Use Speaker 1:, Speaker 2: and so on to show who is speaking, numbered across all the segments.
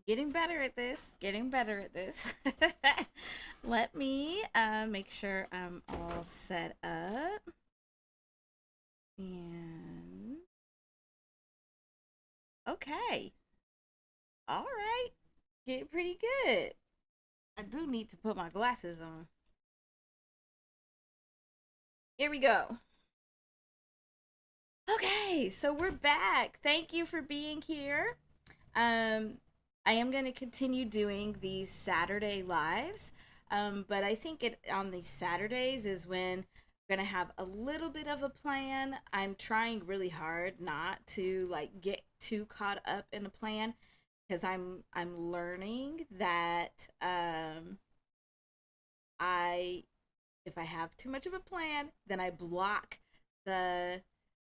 Speaker 1: Getting better at this. Getting better at this. Let me make sure I'm all set up. And okay. All right. Getting pretty good. I do need to put my glasses on. Here we go. Okay, so we're back. Thank you for being here. Um, I am going to continue doing these Saturday lives, but I think it on these Saturdays is when I'm going to have a little bit of a plan. I'm trying really hard not to like get too caught up in a plan because I'm learning that I if I have too much of a plan, then I block the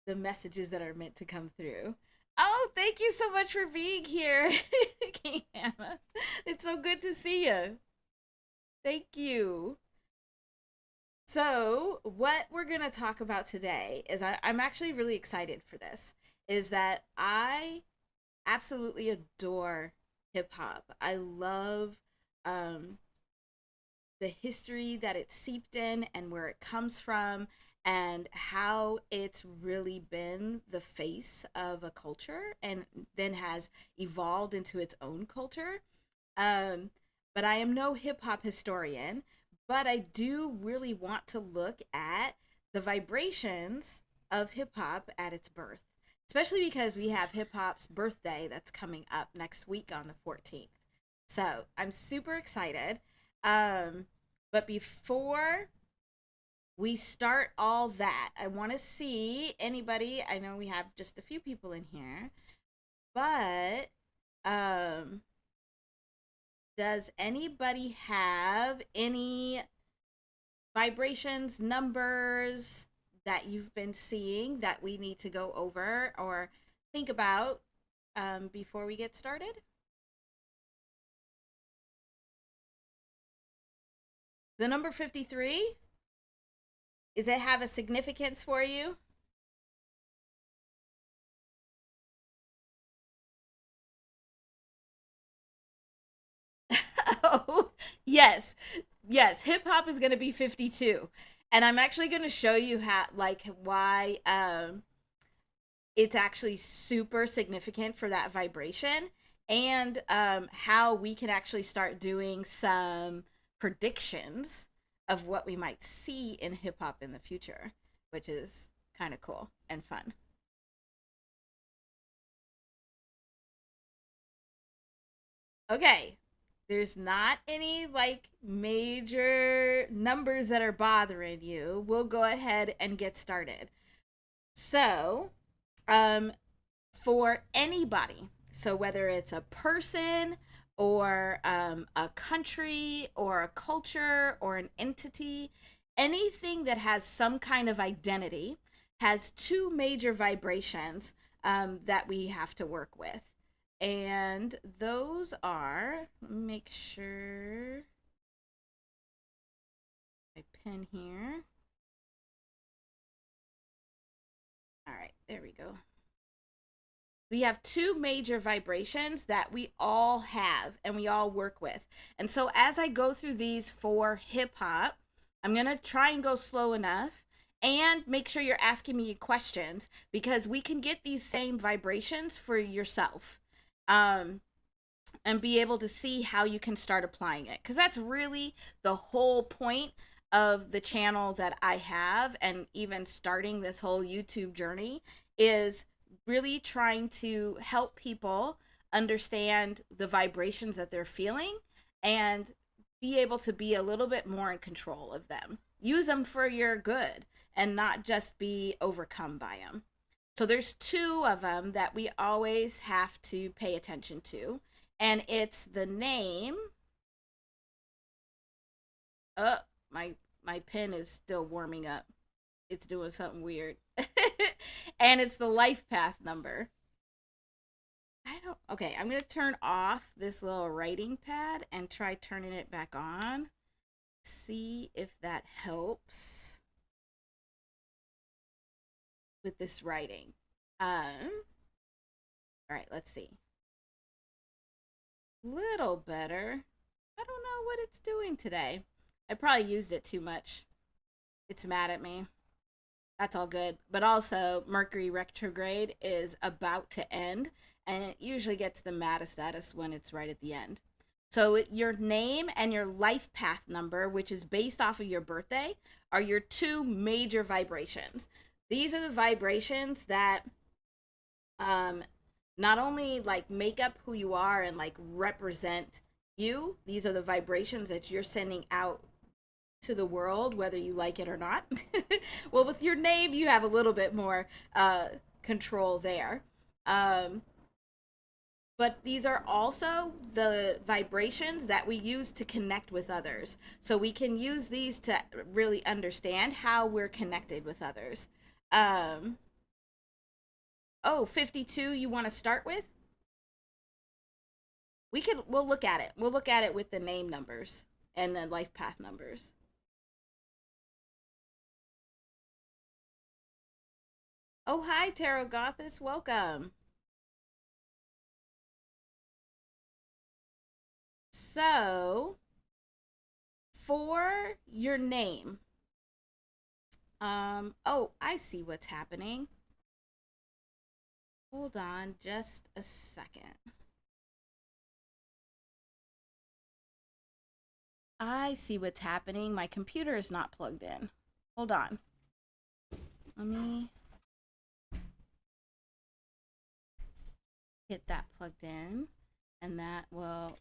Speaker 1: the messages that are meant to come through. Oh, thank you so much for being here, Kiana. It's so good to see you. Thank you. So, what we're going to talk about today is I'm actually really excited for this. Is that I absolutely adore hip hop. I love um, the history that it seeped in and where it comes from and how it's really been the face of a culture and then has evolved into its own culture. Um, but I am no hip hop historian, but I do really want to look at the vibrations of hip hop at its birth, especially because we have hip hop's birthday that's coming up next week on the 14th. So I'm super excited. Um, but before we start all that, I want to see anybody. I know we have just a few people in here, but um, does anybody have any vibrations, numbers that you've been seeing that we need to go over or think about before we get started? The number 53, does it have a significance for you? Oh, yes. Yes, hip hop is going to be 52. And I'm actually going to show you how like why it's actually super significant for that vibration and how we can actually start doing some predictions of what we might see in hip hop in the future, which is kind of cool and fun. Okay, there's not any like major numbers that are bothering you. We'll go ahead and get started. So, um, for anybody, so whether it's a person or a country or a culture or an entity, anything that has some kind of identity has two major vibrations that we have to work with. And those are, let me make sure my pen here. All right, there we go. We have two major vibrations that we all have and we all work with. And so as I go through these for hip hop, I'm going to try and go slow enough and make sure you're asking me questions because we can get these same vibrations for yourself. Um, and be able to see how you can start applying it because that's really the whole point of the channel that I have and even starting this whole YouTube journey is really trying to help people understand the vibrations that they're feeling and be able to be a little bit more in control of them. Use them for your good and not just be overcome by them. So there's two of them that we always have to pay attention to, and it's the name. Oh, my pen is still warming up. It's doing something weird. And it's the life path number. I don't. Okay, I'm gonna turn off this little writing pad and try turning it back on. See if that helps with this writing. All right, let's see. Little better. I don't know what it's doing today. I probably used it too much. It's mad at me. That's all good. But also, Mercury retrograde is about to end, and it usually gets the maddest at us when it's right at the end. So, your name and your life path number, which is based off of your birthday, are your two major vibrations. These are the vibrations that um, not only like make up who you are and like represent you, these are the vibrations that you're sending out to the world, whether you like it or not. Well, with your name, you have a little bit more control there. Um, but these are also the vibrations that we use to connect with others. So we can use these to really understand how we're connected with others. Um, oh, 52, you want to start with? We'll look at it. We'll look at it with the name numbers and the life path numbers. Oh, hi, Tarot Gothis. Welcome. So, for your name, oh, I see what's happening. Hold on just a second. I see what's happening. My computer is not plugged in. Hold on. Let me get that plugged in, and that will.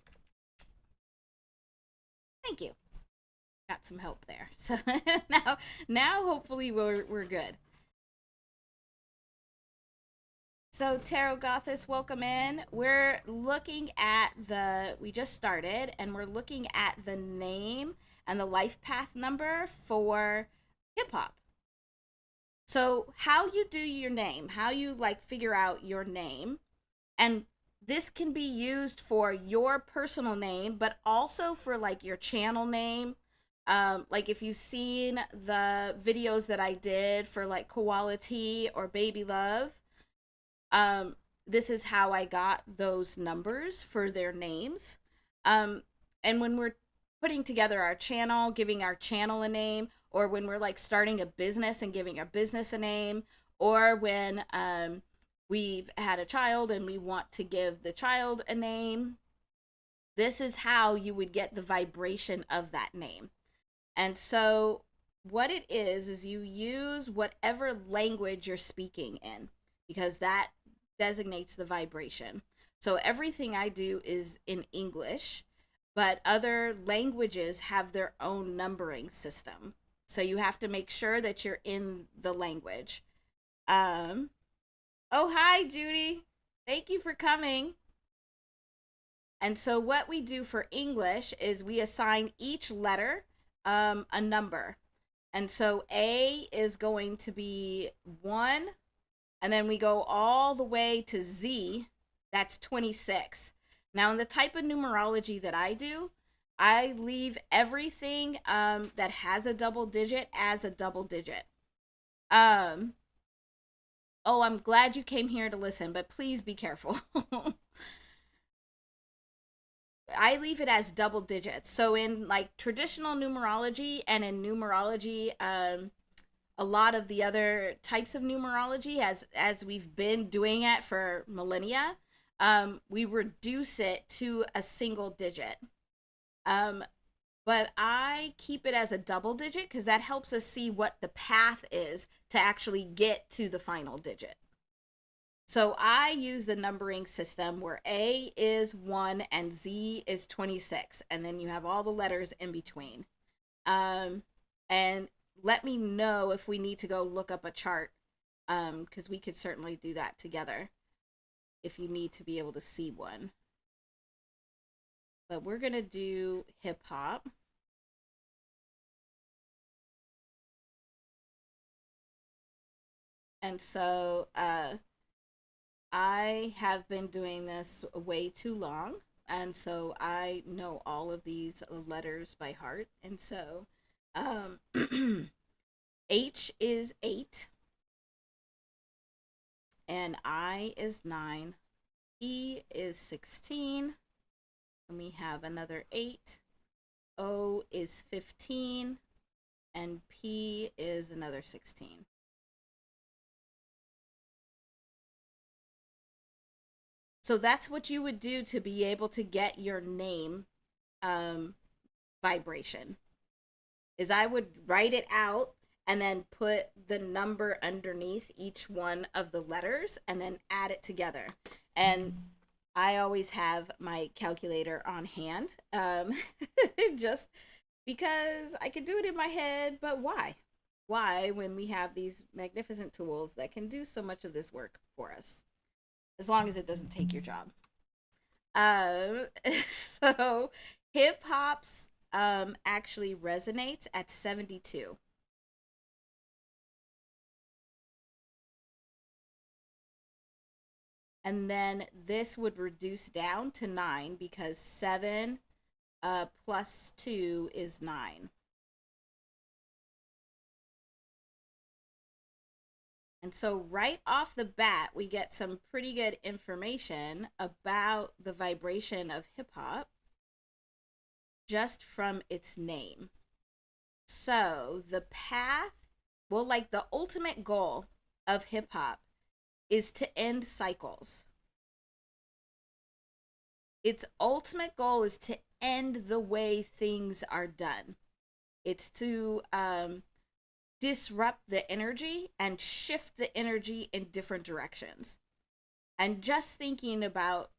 Speaker 1: Thank you. Got some help there. So now hopefully we're good. So Tarot Gothis, welcome in. We're looking at we just started, and we're looking at the name and the life path number for hip hop. So how you do your name, how you like figure out your name, and this can be used for your personal name, but also for like your channel name. Like if you've seen the videos that I did for like Koality or Baby Love, um, this is how I got those numbers for their names. Um, and when we're putting together our channel, giving our channel a name, or when we're like starting a business and giving our business a name, or when we've had a child and we want to give the child a name, this is how you would get the vibration of that name. And so, what it is you use whatever language you're speaking in, because that designates the vibration. So, everything I do is in English, but other languages have their own numbering system. So, you have to make sure that you're in the language. Um, oh, hi, Judy. Thank you for coming. And so, what we do for English is we assign each letter a number. And so, A is going to be 1, and then we go all the way to Z, that's 26. Now, in the type of numerology that I do, I leave everything that has a double digit as a double digit. Um, oh, I'm glad you came here to listen, but please be careful. I leave it as double digits. So in like traditional numerology and in numerology, a lot of the other types of numerology, as we've been doing it for millennia, we reduce it to a single digit. Um, but I keep it as a double digit because that helps us see what the path is to actually get to the final digit. So I use the numbering system where A is 1 and Z is 26, and then you have all the letters in between. And let me know if we need to go look up a chart, because we could certainly do that together if you need to be able to see one. But we're going to do hip hop. And so I have been doing this way too long. And so I know all of these letters by heart. And so um, H is 8, and I is 9, E is 16, and we have another 8. O is 15, and P is another 16. So that's what you would do to be able to get your name um, vibration. Is I would write it out and then put the number underneath each one of the letters and then add it together. And I always have my calculator on hand, just because I can do it in my head, but why? Why when we have these magnificent tools that can do so much of this work for us, as long as it doesn't take your job. Um, so hip hop's actually resonates at 72. And then this would reduce down to 9 because 7 plus 2 is 9. And so right off the bat, we get some pretty good information about the vibration of hip hop just from its name. So the path, well, like the ultimate goal of hip hop is to end cycles. Its ultimate goal is to end the way things are done. It's to disrupt the energy and shift the energy in different directions. And just thinking about,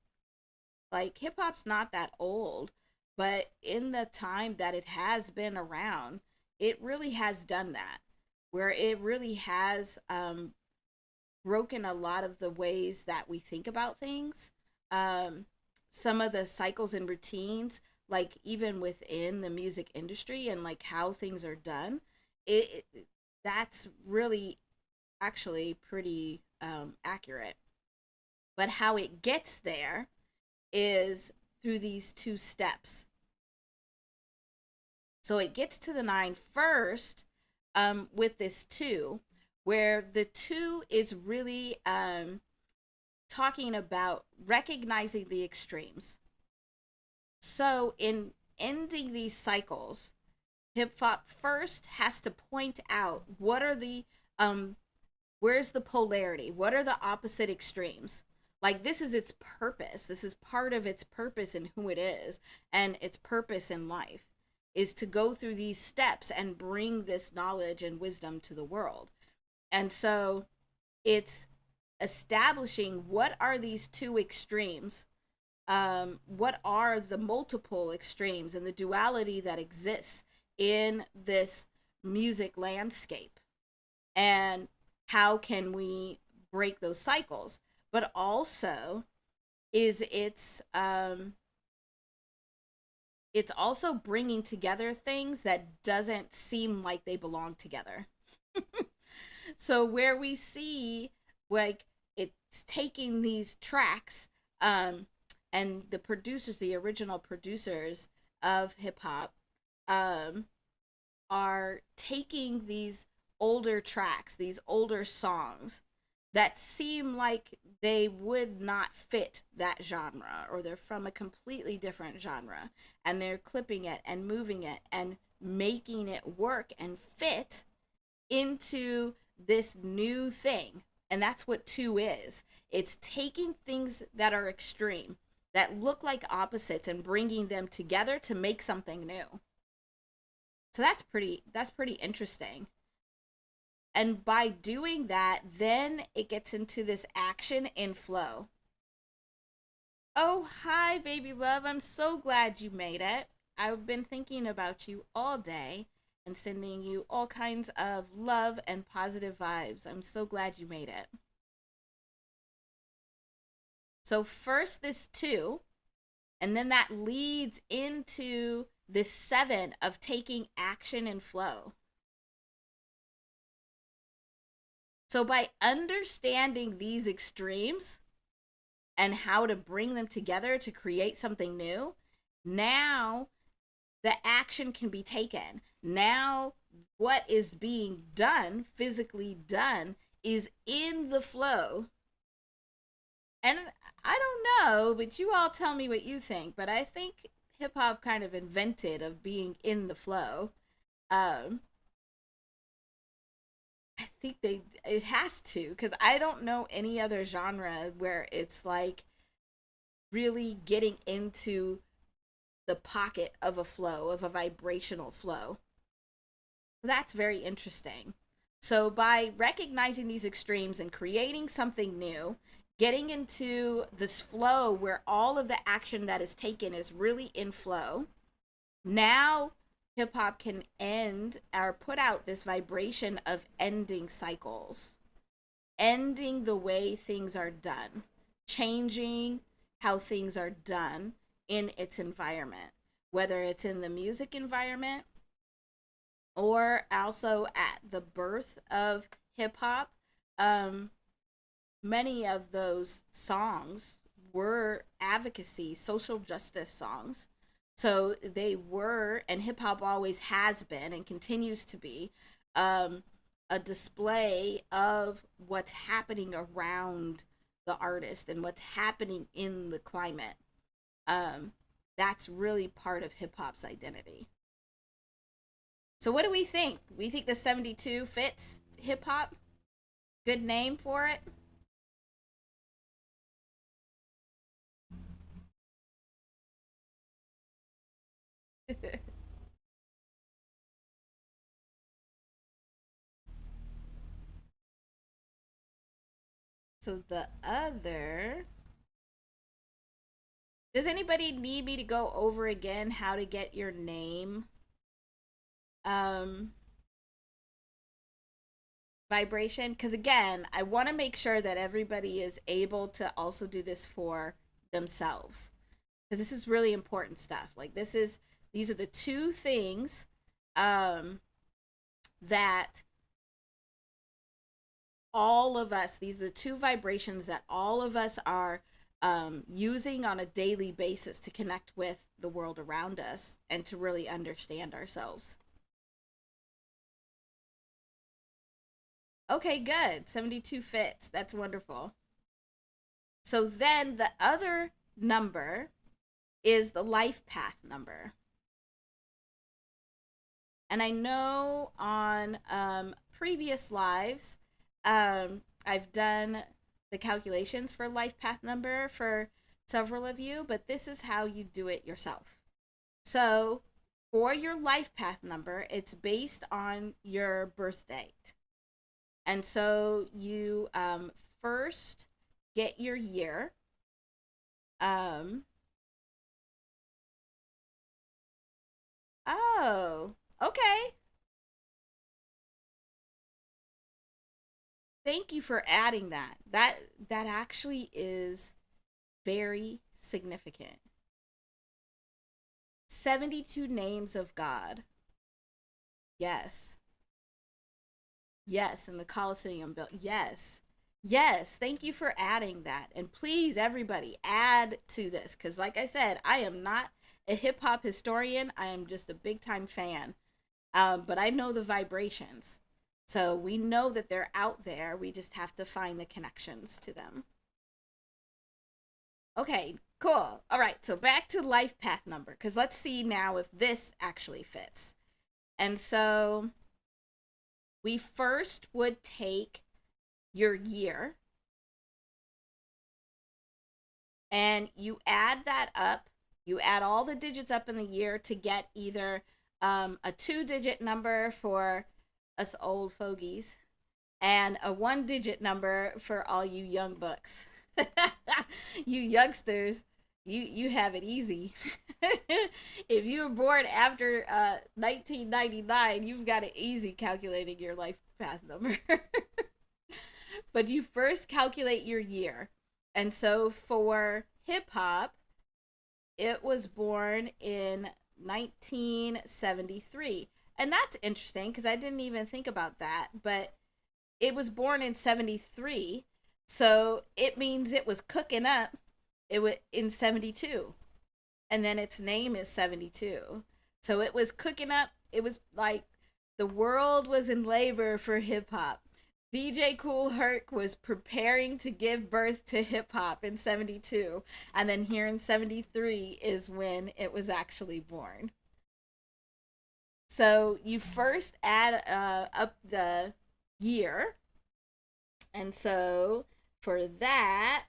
Speaker 1: like, hip hop's not that old, but in the time that it has been around, it really has done that, where it really has broken a lot of the ways that we think about things. Some of the cycles and routines, like even within the music industry and like how things are done, it that's really actually pretty accurate. But how it gets there is through these 2 steps. So it gets to the 9 first with this 2, where the 2 is really talking about recognizing the extremes. So in ending these cycles, hip hop first has to point out what are the where's the polarity? What are the opposite extremes? Like, this is its purpose. This is part of its purpose in who it is and its purpose in life, is to go through these steps and bring this knowledge and wisdom to the world. And so it's establishing what are these 2 extremes, what are the multiple extremes and the duality that exists in this music landscape, and how can we break those cycles. But also is it's also bringing together things that doesn't seem like they belong together. So where we see, like, it's taking these tracks, and the producers, the original producers of hip hop, are taking these older tracks, these older songs that seem like they would not fit that genre, or they're from a completely different genre, and they're clipping it and moving it and making it work and fit into this new thing. And that's what 2 is. It's taking things that are extreme, that look like opposites, and bringing them together to make something new. So that's pretty interesting. And by doing that, then it gets into this action and flow. Oh, hi, baby love. I'm so glad you made it. I've been thinking about you all day and sending you all kinds of love and positive vibes. I'm so glad you made it. So first this 2, and then that leads into this 7 of taking action and flow. So by understanding these extremes and how to bring them together to create something new, now the action can be taken. Now what is being done, physically done, is in the flow. And I don't know, but you all tell me what you think. But I think hip hop kind of invented of being in the flow. Um, I think they it has to because I don't know any other genre where it's like really getting into the pocket of a flow, of a vibrational flow. That's very interesting. So, by recognizing these extremes and creating something new, getting into this flow where all of the action that is taken is really in flow, now hip hop can end or put out this vibration of ending cycles, ending the way things are done, changing how things are done in its environment, whether it's in the music environment or also at the birth of hip hop. Um, Many of those songs were advocacy, social justice songs. So they were, and hip hop always has been and continues to be, um, a display of what's happening around the artist and what's happening in the climate. Um, that's really part of hip hop's identity. So, what do we think? We think the 72 fits hip hop? Good name for it? So, the other. Does anybody need me to go over again how to get your name um, vibration? Because again, I want to make sure that everybody is able to also do this for themselves. Because this is really important stuff. Like, these are the two things um, that all of us, these are the two vibrations that all of us are using on a daily basis to connect with the world around us and to really understand ourselves. Okay, good. 72 fits. That's wonderful. So then the other number is the life path number. And I know on previous lives, I've done the calculations for life path number for several of you, but this is how you do it yourself. So for your life path number, it's based on your birth date. And so you first get your year. Um, oh, okay. Thank you for adding that. That actually is very significant. 72 names of God. Yes. Yes, in the Colosseum built. Yes. Yes, thank you for adding that. And please everybody add to this cuz like I said, I am not a hip hop historian. I am just a big time fan. But I know the vibrations. So we know that they're out there. We just have to find the connections to them. Okay, cool. All right, so back to life path number, because let's see now if this actually fits. And so we first would take your year and you add that up. You add all the digits up in the year to get either a two-digit number for us old fogies and a one-digit number for all you young bucks. You youngsters, you have it easy. If you were born after 1999, you've got it easy calculating your life path number. But you first calculate your year. And so for hip hop, it was born in 1973. And that's interesting because I didn't even think about that, but it was born in 73. So it means it was cooking up it was in 72. And then its name is 72. So it was cooking up. It was like the world was in labor for hip hop. DJ Kool Herc was preparing to give birth to hip hop in 72, and then here in 73 is when it was actually born. So you first add up the year, and so for that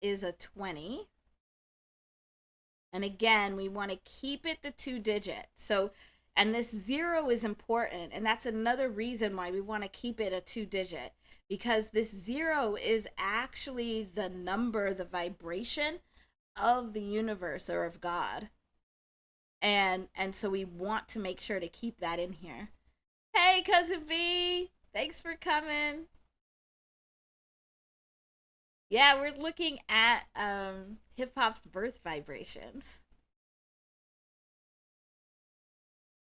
Speaker 1: is a 20. And again, we want to keep it the 2 digit. So, and this zero is important. And that's another reason why we want to keep it a 2 digit, because this zero is actually the number, the vibration of the universe or of God. And so we want to make sure to keep that in here. Hey, cousin B, thanks for coming. Yeah, we're looking at hip hop's birth vibrations.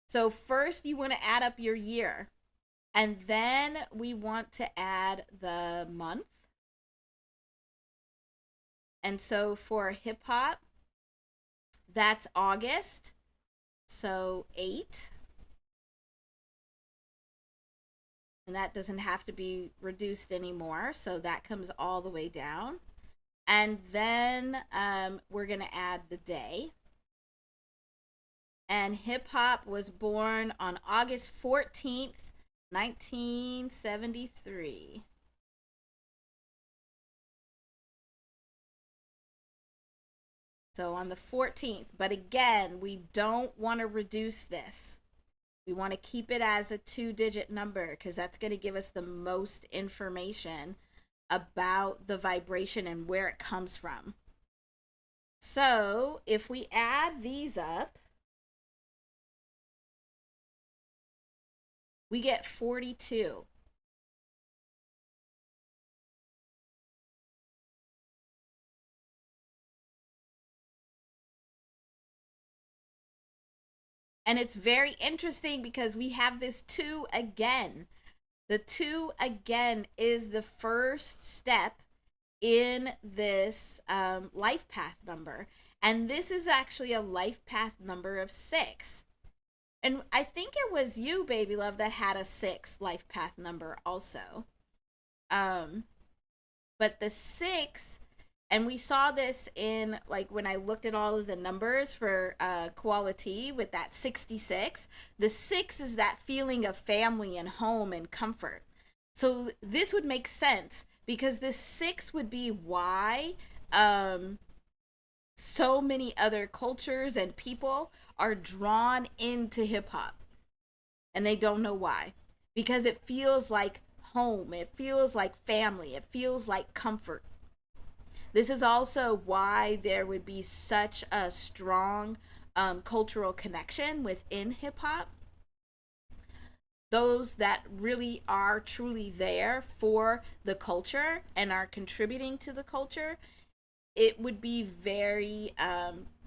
Speaker 1: So first you want to add up your year, and then we want to add the month. And so for hip hop, that's August. So 8. And that doesn't have to be reduced anymore. So that comes all the way down. And then we're going to add the day. And hip hop was born on August 14th, 1973. So on the 14th. But again, we don't want to reduce this. We want to keep it as a 2 digit number because that's going to give us the most information about the vibration and where it comes from. So if we add these up, we get 42. And it's very interesting because we have this 2 again. The 2 again is the first step in this life path number. And this is actually a life path number of 6. And I think it was you, baby love, that had a 6 life path number also. Um, but the 6, and we saw this in like when I looked at all of the numbers for quality with that 66. The 6 is that feeling of family and home and comfort. So this would make sense because this 6 would be why so many other cultures and people are drawn into hip hop, and they don't know why, because it feels like home, it feels like family, it feels like comfort. This is also why there would be such a strong cultural connection within hip hop. Those that really are truly there for the culture and are contributing to the culture, it would be very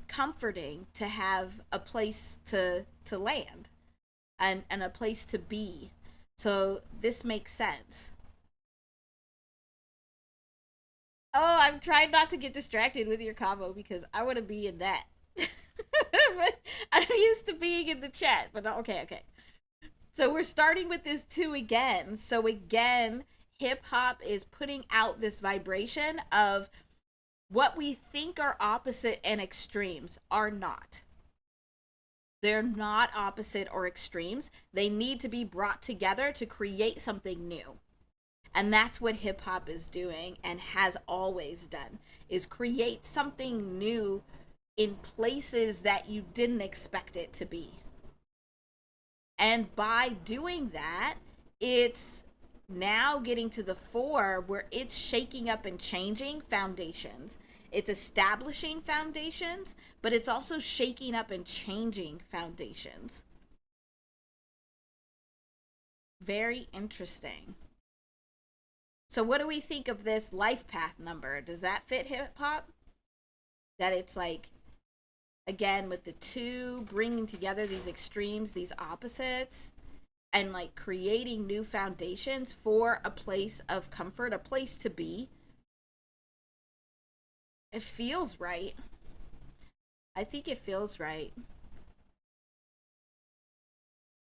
Speaker 1: comforting to have a place to land and a place to be. So this makes sense. Oh, I'm trying not to get distracted with your combo because I want to be in that. But I'm used to being in the chat, but okay, okay. So we're starting with this 2 again. So again, hip hop is putting out this vibration of what we think are opposite and extremes are not. They're not opposite or extremes. They need to be brought together to create something new. And that's what hip hop is doing and has always done, is create something new in places that you didn't expect it to be. And by doing that, it's now getting to the 4 where it's shaking up and changing foundations. It's establishing foundations, but it's also shaking up and changing foundations. Very interesting. So what do we think of this life path number? Does that fit hip hop? That it's like, again, with the 2 bringing together these extremes, these opposites, and like creating new foundations for a place of comfort, a place to be. It feels right. I think it feels right.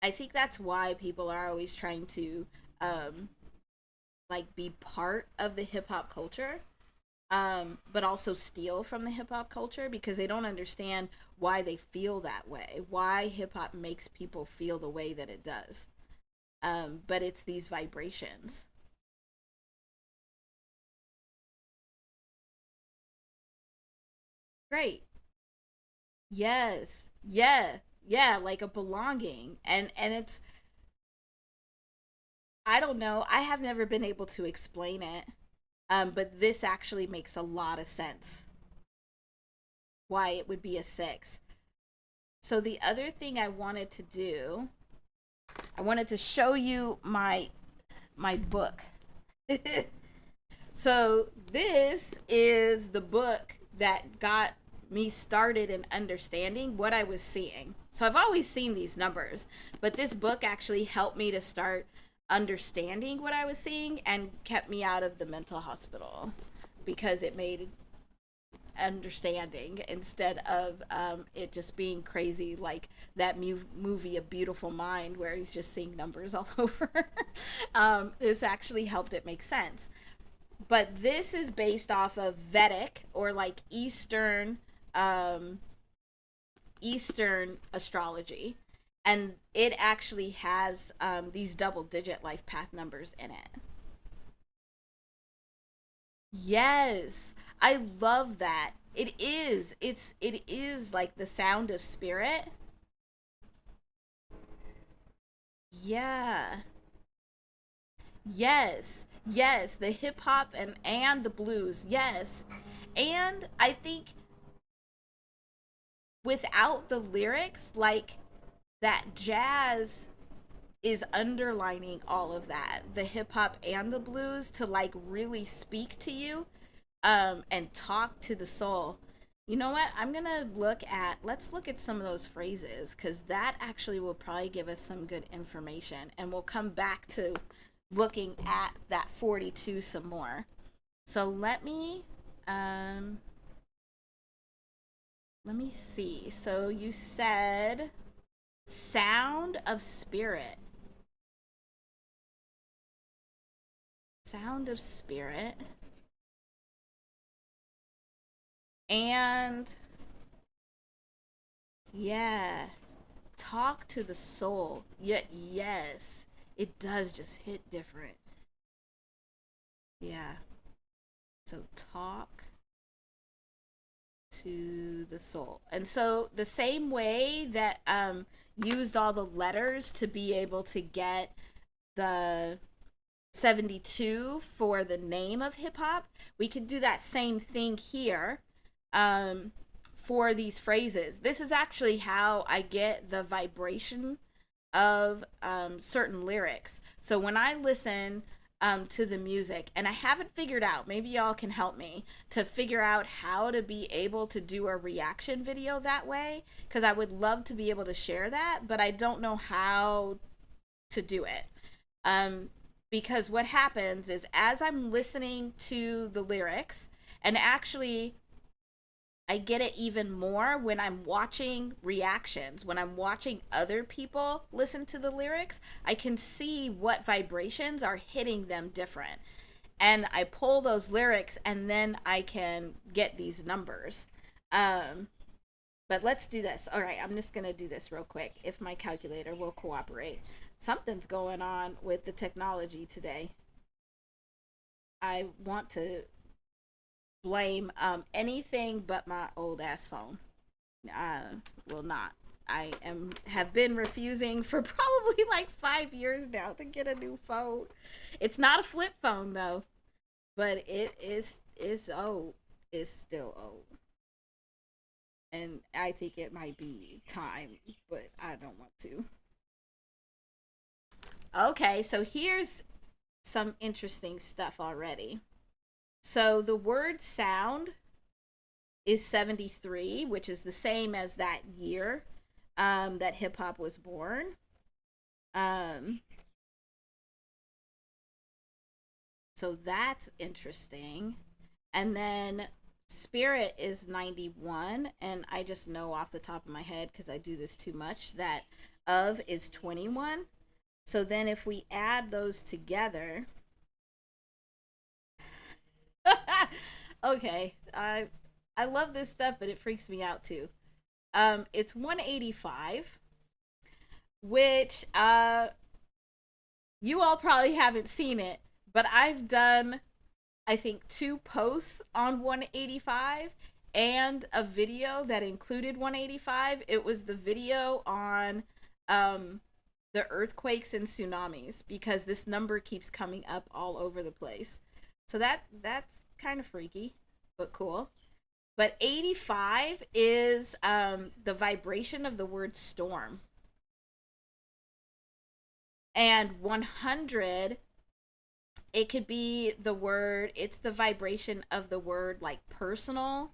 Speaker 1: I think that's why people are always trying to like be part of the hip hop culture, but also steal from the hip hop culture because they don't understand why they feel that way, why hip hop makes people feel the way that it does. But it's these vibrations. Great. Yes. Yeah. Yeah, like a belonging. And it's, I don't know. I have never been able to explain it. But this actually makes a lot of sense why it would be a 6. So the other thing I wanted to do, I wanted to show you my book. So this is the book that got me started in understanding what I was seeing. So I've always seen these numbers, but this book actually helped me to start understanding what I was seeing and kept me out of the mental hospital because it made understanding instead of it just being crazy like that movie A Beautiful Mind where he's just seeing numbers all over. This actually helped it make sense, but this is based off of Vedic or like Eastern astrology, and it actually has these double digit life path numbers in it. Yes, I love that. It is like the sound of spirit. Yeah. Yes. Yes, the hip hop and the blues. Yes. And I think without the lyrics, like that jazz is underlining all of that, the hip hop and the blues, to like really speak to you and talk to the soul. You know what? I'm going to let's look at some of those phrases because that actually will probably give us some good information. And we'll come back to looking at that 42 some more. So um, let me see. So you said sound of spirit. Sound of spirit. And yeah, talk to the soul. Yeah, yes, it does just hit different. Yeah. So talk to the soul. And so the same way that used all the letters to be able to get the 72 for the name of hip hop, we could do that same thing here um, for these phrases. This is actually how I get the vibration of certain lyrics. So when I listen to the music, and I haven't figured out, maybe y'all can help me to figure out how to be able to do a reaction video that way, because I would love to be able to share that, but I don't know how to do it. Um, because what happens is as I'm listening to the lyrics, and actually I get it even more when I'm watching reactions, when I'm watching other people listen to the lyrics, I can see what vibrations are hitting them different. And I pull those lyrics and then I can get these numbers. Um, but let's do this. All right, I'm just going to do this real quick if my calculator will cooperate. Something's going on with the technology today. I want to blame anything but my old ass phone. Will not. I am have been refusing for probably like 5 years now to get a new phone. It's not a flip phone though, but it is old. It's still old, and I think it might be time, but I don't want to. Okay, so here's some interesting stuff already. So the word sound is 73, which is the same as that year that hip hop was born. Um, so that's interesting. And then spirit is 91. And I just know off the top of my head, because I do this too much, that of is 21. So then if we add those together, okay, I love this stuff, but it freaks me out too. It's 185, which you all probably haven't seen it, but I've done, I think, two posts on 185 and a video that included 185. It was the video on um, the earthquakes and tsunamis because this number keeps coming up all over the place. So that's kind of freaky, but cool. But 85 is the vibration of the word storm. And 100, it could be the word, it's the vibration of the word like personal.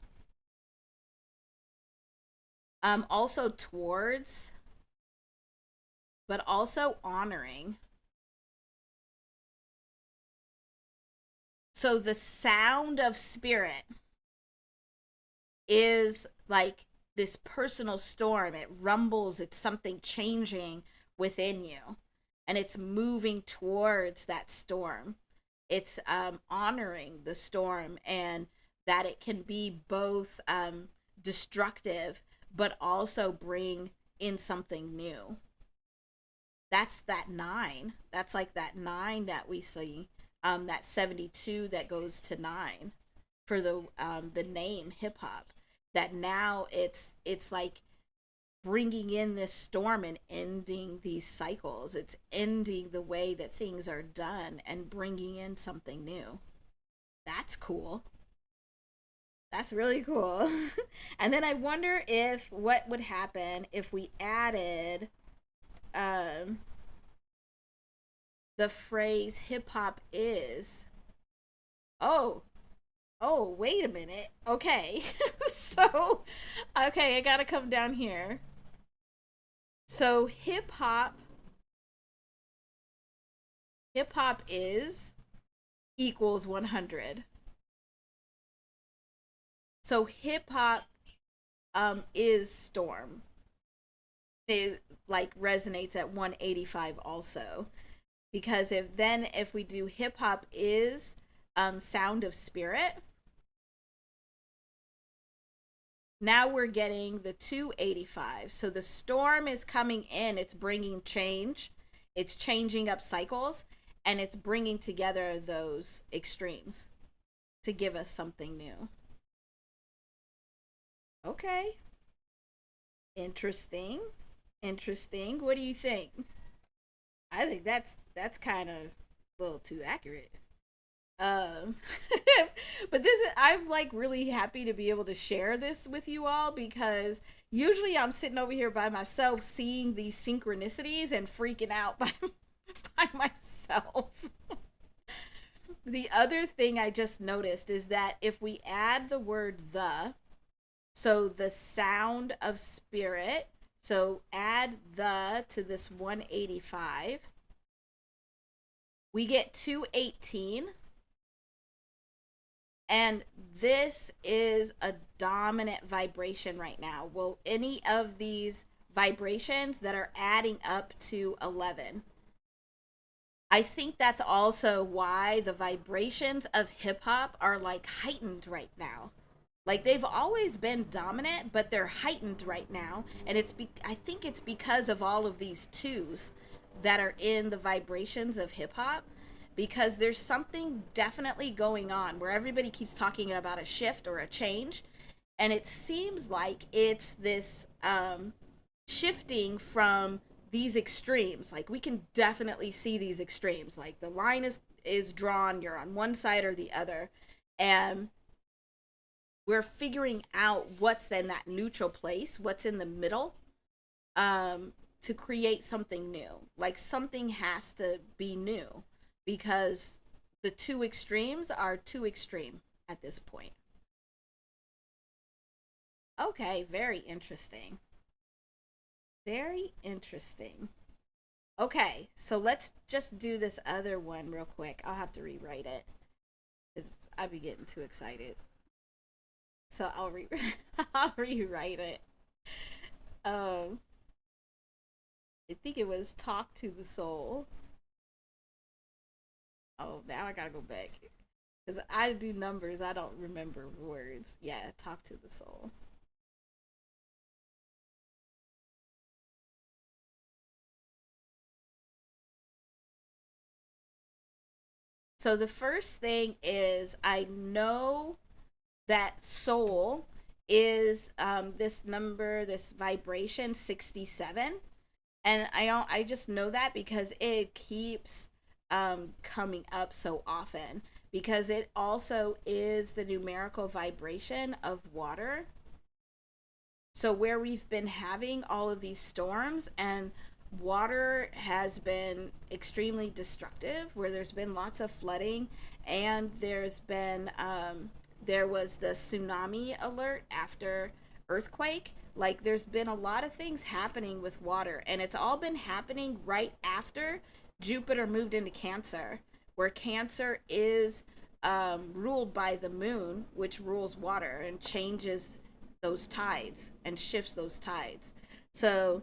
Speaker 1: Also towards, but also honoring. So the sound of spirit is like this personal storm. It rumbles, it's something changing within you, and it's moving towards that storm. It's honoring the storm, and that it can be both destructive but also bring in something new. That's that nine. That's like that nine that we see. That 72 that goes to nine for the name hip hop. That now it's like bringing in this storm and ending these cycles. It's ending the way that things are done and bringing in something new. That's cool. That's really cool. And then I wonder if what would happen if we added um the phrase hip hop is. Oh, oh, wait a minute. Okay. So, okay, I got to come down here. So, hip hop is equals 100. So, hip hop is storm. It like resonates at 185 also. Because if we do hip hop is sound of spirit, now we're getting the 285. So the storm is coming in, it's bringing change, it's changing up cycles, and it's bringing together those extremes to give us something new. Okay, interesting. Interesting. What do you think? I think that's kind of a little too accurate. Um, but this is, I'm like really happy to be able to share this with you all because usually I'm sitting over here by myself seeing these synchronicities and freaking out by by myself. The other thing I just noticed is that if we add the word the, so the sound of spirit, so add the to this 185, we get 218. And this is a dominant vibration right now. Well, any of these vibrations that are adding up to 11. I think that's also why the vibrations of hip hop are like heightened right now. Like they've always been dominant, but they're heightened right now, and I think it's because of all of these twos that are in the vibrations of hip hop, because there's something definitely going on where everybody keeps talking about a shift or a change, and it seems like it's this shifting from these extremes. Like we can definitely see these extremes. Like the line is drawn, you're on one side or the other, and we're figuring out what's in that neutral place, what's in the middle, to create something new. Like something has to be new because the two extremes are too extreme at this point. Okay, very interesting. Very interesting. Okay, so let's just do this other one real quick. I'll have to rewrite it because I'd be getting too excited. So I'll rewrite it. Um, I think it was Talk to the Soul. Oh, now I gotta go back. Because I do numbers, I don't remember words. Yeah, Talk to the Soul. So the first thing is I know that soul is this number, this vibration 67. And I just know that because it keeps coming up so often, because it also is the numerical vibration of water. So where we've been having all of these storms and water has been extremely destructive, where there's been lots of flooding, and there was the tsunami alert after earthquake. Like, there's been a lot of things happening with water, and it's all been happening right after Jupiter moved into Cancer, where Cancer is ruled by the moon, which rules water and changes those tides and shifts those tides. So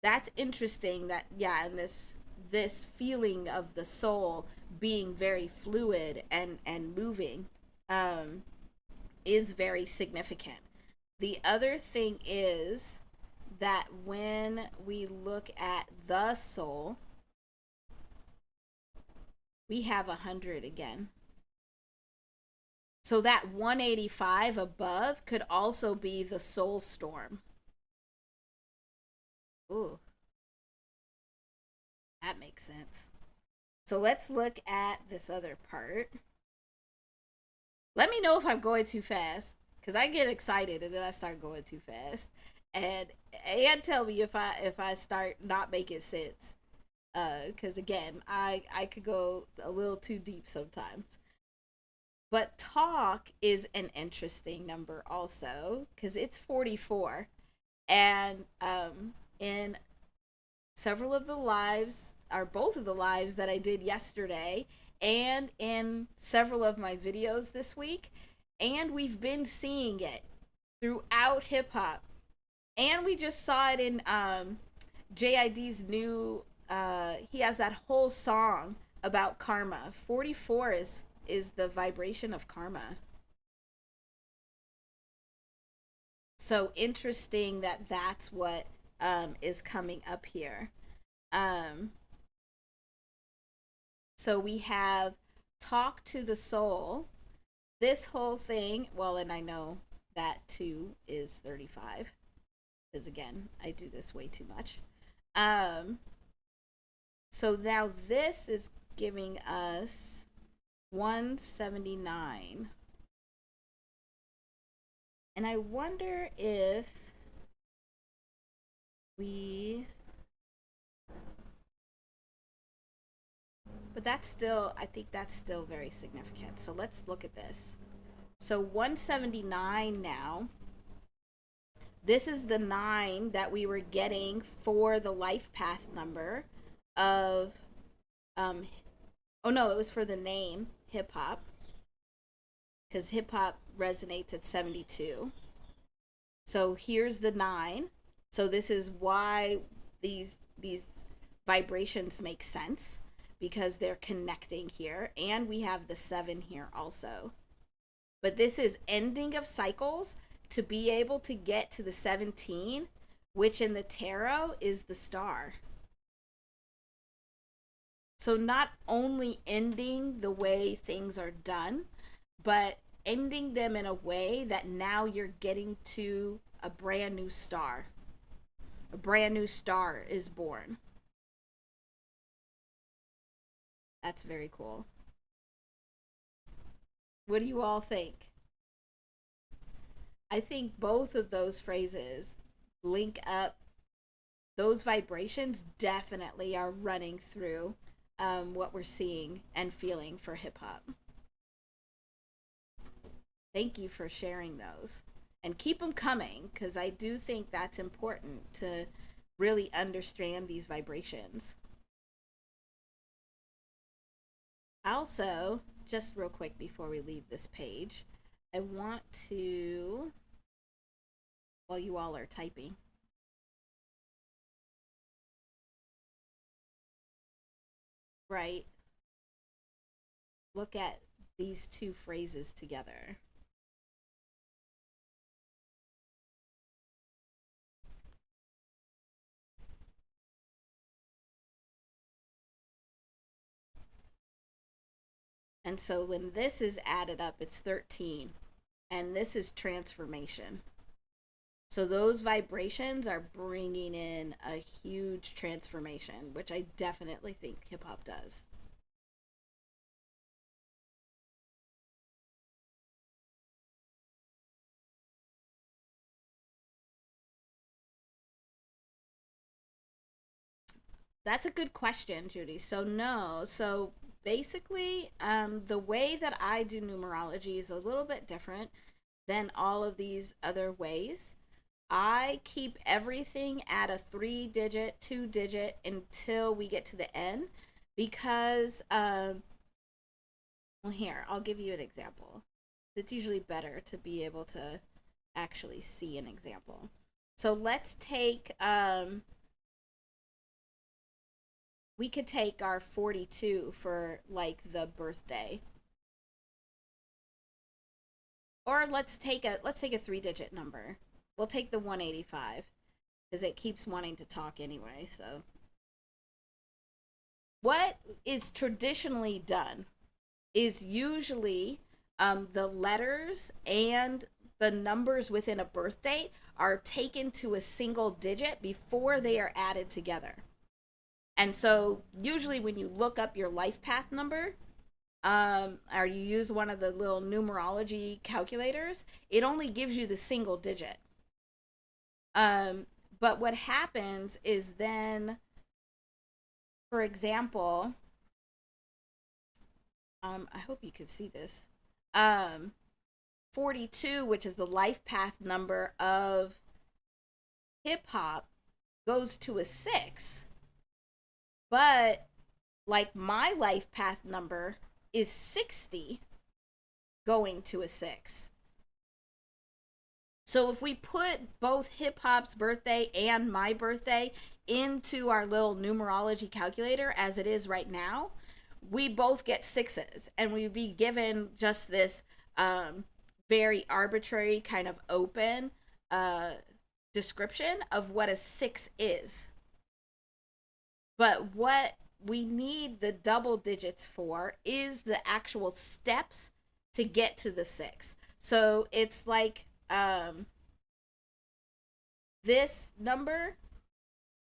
Speaker 1: that's interesting that, yeah, and this feeling of the soul being very fluid and moving um is very significant. The other thing is that when we look at the soul, we have 100 again. So that 185 above could also be the soul storm. Ooh, that makes sense. So let's look at this other part. Let me know if I'm going too fast, because I get excited and then I start going too fast. And tell me if I start not making sense. Because again, I could go a little too deep sometimes. But talk is an interesting number also, because it's 44. And in several of the lives, or both of the lives that I did yesterday, and in several of my videos this week, and we've been seeing it throughout hip hop. And we just saw it in JID's new he has that whole song about karma. 44 is the vibration of karma. So interesting that that's what is coming up here. Um, so we have talk to the soul. This whole thing, well, and I know that 2 is 35, because again, I do this way too much. Um, so now this is giving us 179. And I wonder if we. But that's still, I think that's still very significant. So let's look at this. So 179 now. This is the 9 that we were getting for the life path number of, um, oh no, it was for the name hip hop, because hip hop resonates at 72. So here's the 9. So this is why these vibrations make sense, because they're connecting here, and we have the 7 here also. But this is ending of cycles to be able to get to the 17, which in the tarot is the star. So not only ending the way things are done, but ending them in a way that now you're getting to a brand new star. A brand new star is born. That's very cool. What do you all think? I think both of those phrases link up. Those vibrations definitely are running through what we're seeing and feeling for hip hop. Thank you for sharing those. And keep them coming, because I do think that's important to really understand these vibrations. Also, just real quick before we leave this page, I want to, while you all are typing, right, look at these two phrases together. And so when this is added up, it's 13. And this is transformation. So those vibrations are bringing in a huge transformation, which I definitely think hip hop does. That's a good question, Judy. So no. So basically, the way that I do numerology is a little bit different than all of these other ways. I keep everything at a 3 digit, 2 digit until we get to the end because, well, here, I'll give you an example. It's usually better to be able to actually see an example. So let's take, we could take our 42 for like the birthday. Or let's take a 3 digit number. We'll take the 185 because it keeps wanting to talk anyway. So what is traditionally done is usually the letters and the numbers within a birth date are taken to a single digit before they are added together. And so usually when you look up your life path number, or you use one of the little numerology calculators, it only gives you the single digit. Um, but what happens is then, for example, I hope you can see this. Um, 42, which is the life path number of hip hop, goes to a 6. But like my life path number is 60 going to a 6. So if we put both hip hop's birthday and my birthday into our little numerology calculator as it is right now, we both get sixes, and we'd be given just this very arbitrary kind of open uh, description of what a 6 is. But what we need the double digits for is the actual steps to get to the 6. So it's like this number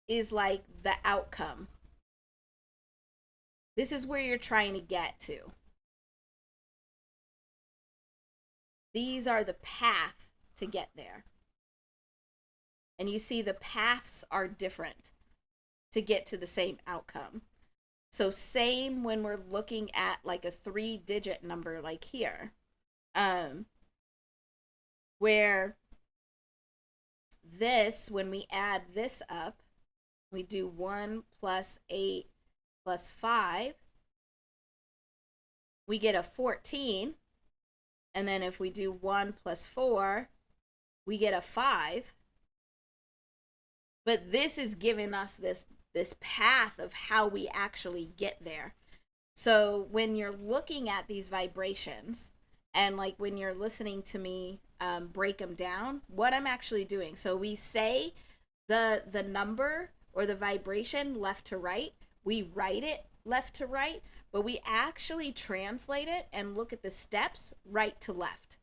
Speaker 1: is like the outcome. This is where you're trying to get to. These are the path to get there. And you see the paths are different to get to the same outcome. So same when we're looking at like a 3 digit number like here. Where this, when we add this up, we do 1 plus 8 plus 5, we get a 14. And then if we do 1 plus 4, we get a 5. But this is giving us this path of how we actually get there. So when you're looking at these vibrations, and like when you're listening to me break them down, what I'm actually doing. So we say the number or the vibration left to right. We write it left to right, but we actually translate it and look at the steps right to left.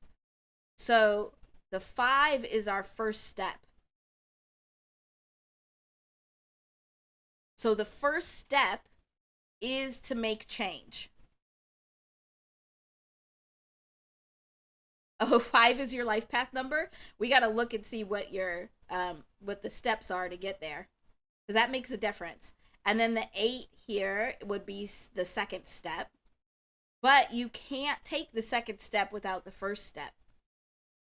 Speaker 1: So the 5 is our first step. So the first step is to make change. Oh, 5 is your life path number. We got to look and see what the steps are to get there, because that makes a difference. And then the 8 here would be the second step, but you can't take the second step without the first step.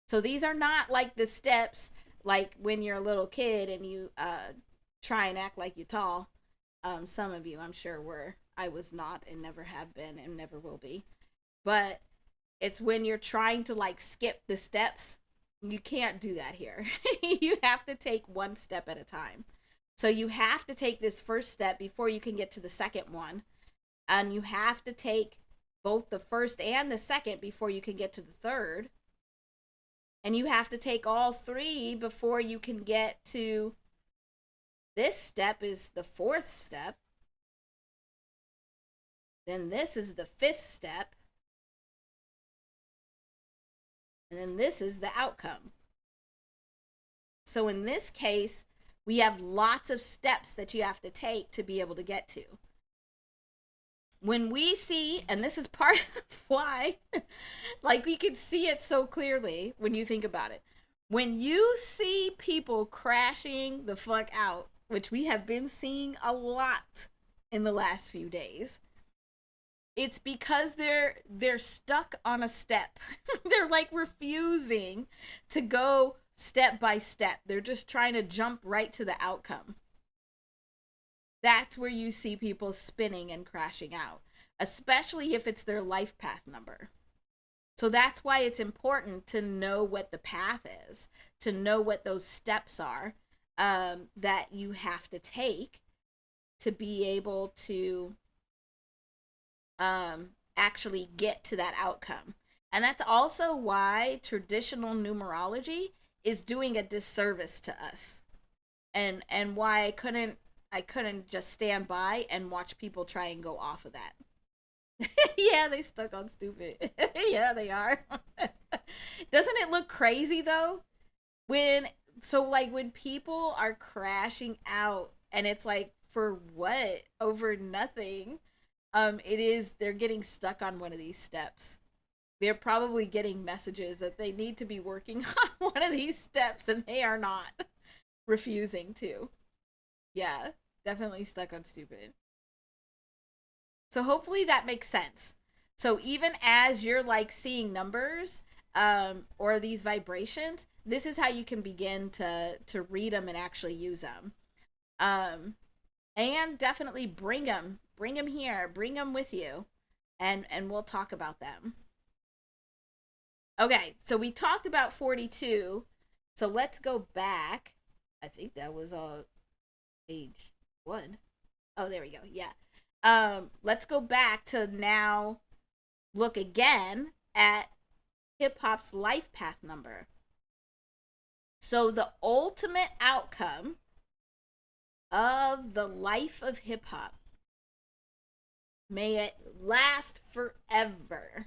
Speaker 1: So these are not like the steps like when you're a little kid and you try and act like you're tall. Some of you, I'm sure, were. I was not, and never have been, and never will be. But it's when you're trying to like skip the steps, you can't do that here. You have to take one step at a time. So you have to take this first step before you can get to the second one. And you have to take both the first and the second before you can get to the third. And you have to take all three before you can get to this step, is the fourth step. Then this is the fifth step. And then this is the outcome. So in this case, we have lots of steps that you have to take to be able to get to. When we see, and this is part of why, like we can see it so clearly when you think about it. When you see people crashing the fuck out, which we have been seeing a lot in the last few days, it's because they're stuck on a step. They're like refusing to go step by step. They're just trying to jump right to the outcome. That's where you see people spinning and crashing out, especially if it's their life path number. So that's why it's important to know what the path is, to know what those steps are that you have to take to be able to actually get to that outcome. And that's also why traditional numerology is doing a disservice to us, and why I couldn't just stand by and watch people try and go off of that. Yeah, they stuck on stupid. Yeah, they are. Doesn't it look crazy though? When people are crashing out and it's like, for what? Over nothing. They're getting stuck on one of these steps. They're probably getting messages that they need to be working on one of these steps and they are not, refusing to. Yeah, definitely stuck on stupid. So hopefully that makes sense. So even as you're like seeing numbers or these vibrations, this is how you can begin to read them and actually use them. And definitely bring them here, bring them with you, and we'll talk about them. Okay, so we talked about 42. So let's go back. I think that was page 1. Oh, there we go. Yeah. Let's go back to now look again at hip hop's life path number. So the ultimate outcome of the life of hip hop, may it last forever,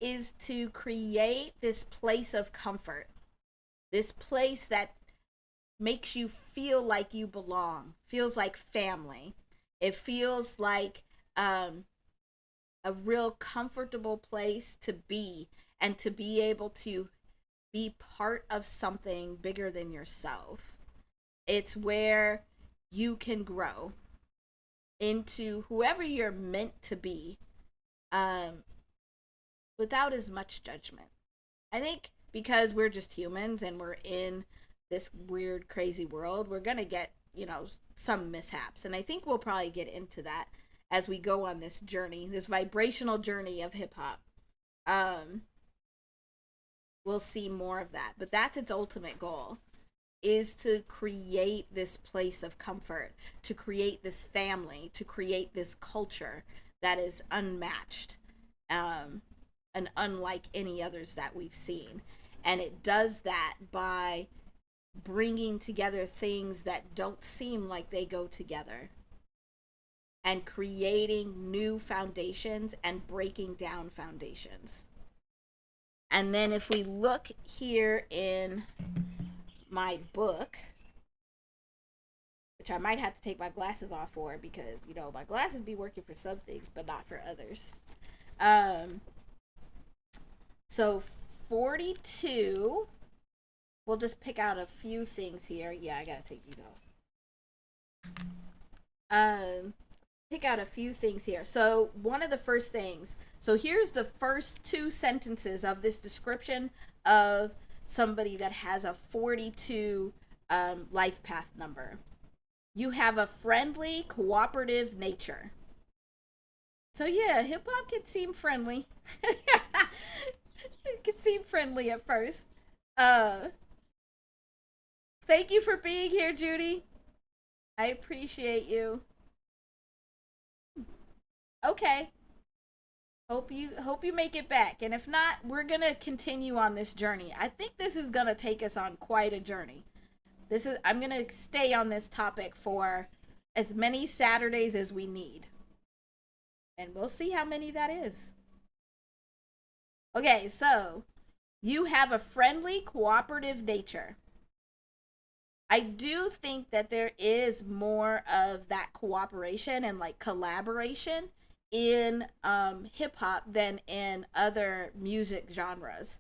Speaker 1: is to create this place of comfort, this place that makes you feel like you belong, feels like family. It feels like a real comfortable place to be, and to be able to be part of something bigger than yourself. It's where you can grow into whoever you're meant to be, without as much judgment. I think because we're just humans and we're in this weird, crazy world, we're going to get, some mishaps. And I think we'll probably get into that as we go on this journey, this vibrational journey of hip hop. We'll see more of that. But that's its ultimate goal, is to create this place of comfort, to create this family, to create this culture that is unmatched, and unlike any others that we've seen. And it does that by bringing together things that don't seem like they go together, and creating new foundations and breaking down foundations. And then if we look here in my book, which I might have to take my glasses off for, because my glasses be working for some things but not for others. So 42, we'll just pick out a few things here. Yeah, I gotta take these off. Pick out a few things here. So one of the first things, so here's the first 2 sentences of this description of somebody that has a 42 life path number. You have a friendly, cooperative nature. So yeah, hip hop can seem friendly. It can seem friendly at first. Thank you for being here, Judy. I appreciate you. Okay. Hope you make it back. And if not, we're going to continue on this journey. I think this is going to take us on quite a journey. This is I'm going to stay on this topic for as many Saturdays as we need. And we'll see how many that is. Okay, so you have a friendly, cooperative nature. I do think that there is more of that cooperation and like collaboration in hip hop than in other music genres.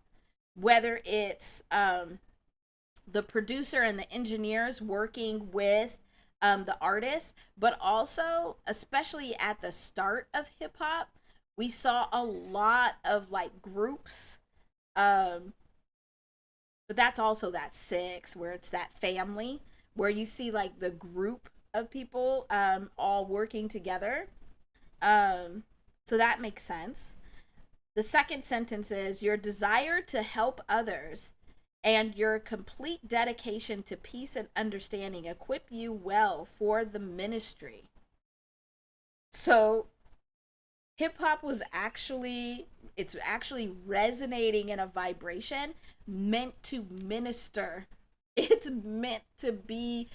Speaker 1: Whether it's the producer and the engineers working with the artists, but also, especially at the start of hip hop, we saw a lot of like groups. Um, but that's also that six where it's that family where you see like the group of people all working together. Um, so that makes sense. The second sentence is your desire to help others and your complete dedication to peace and understanding equip you well for the ministry. So hip hop was actually it's actually resonating in a vibration meant to minister. It's meant to be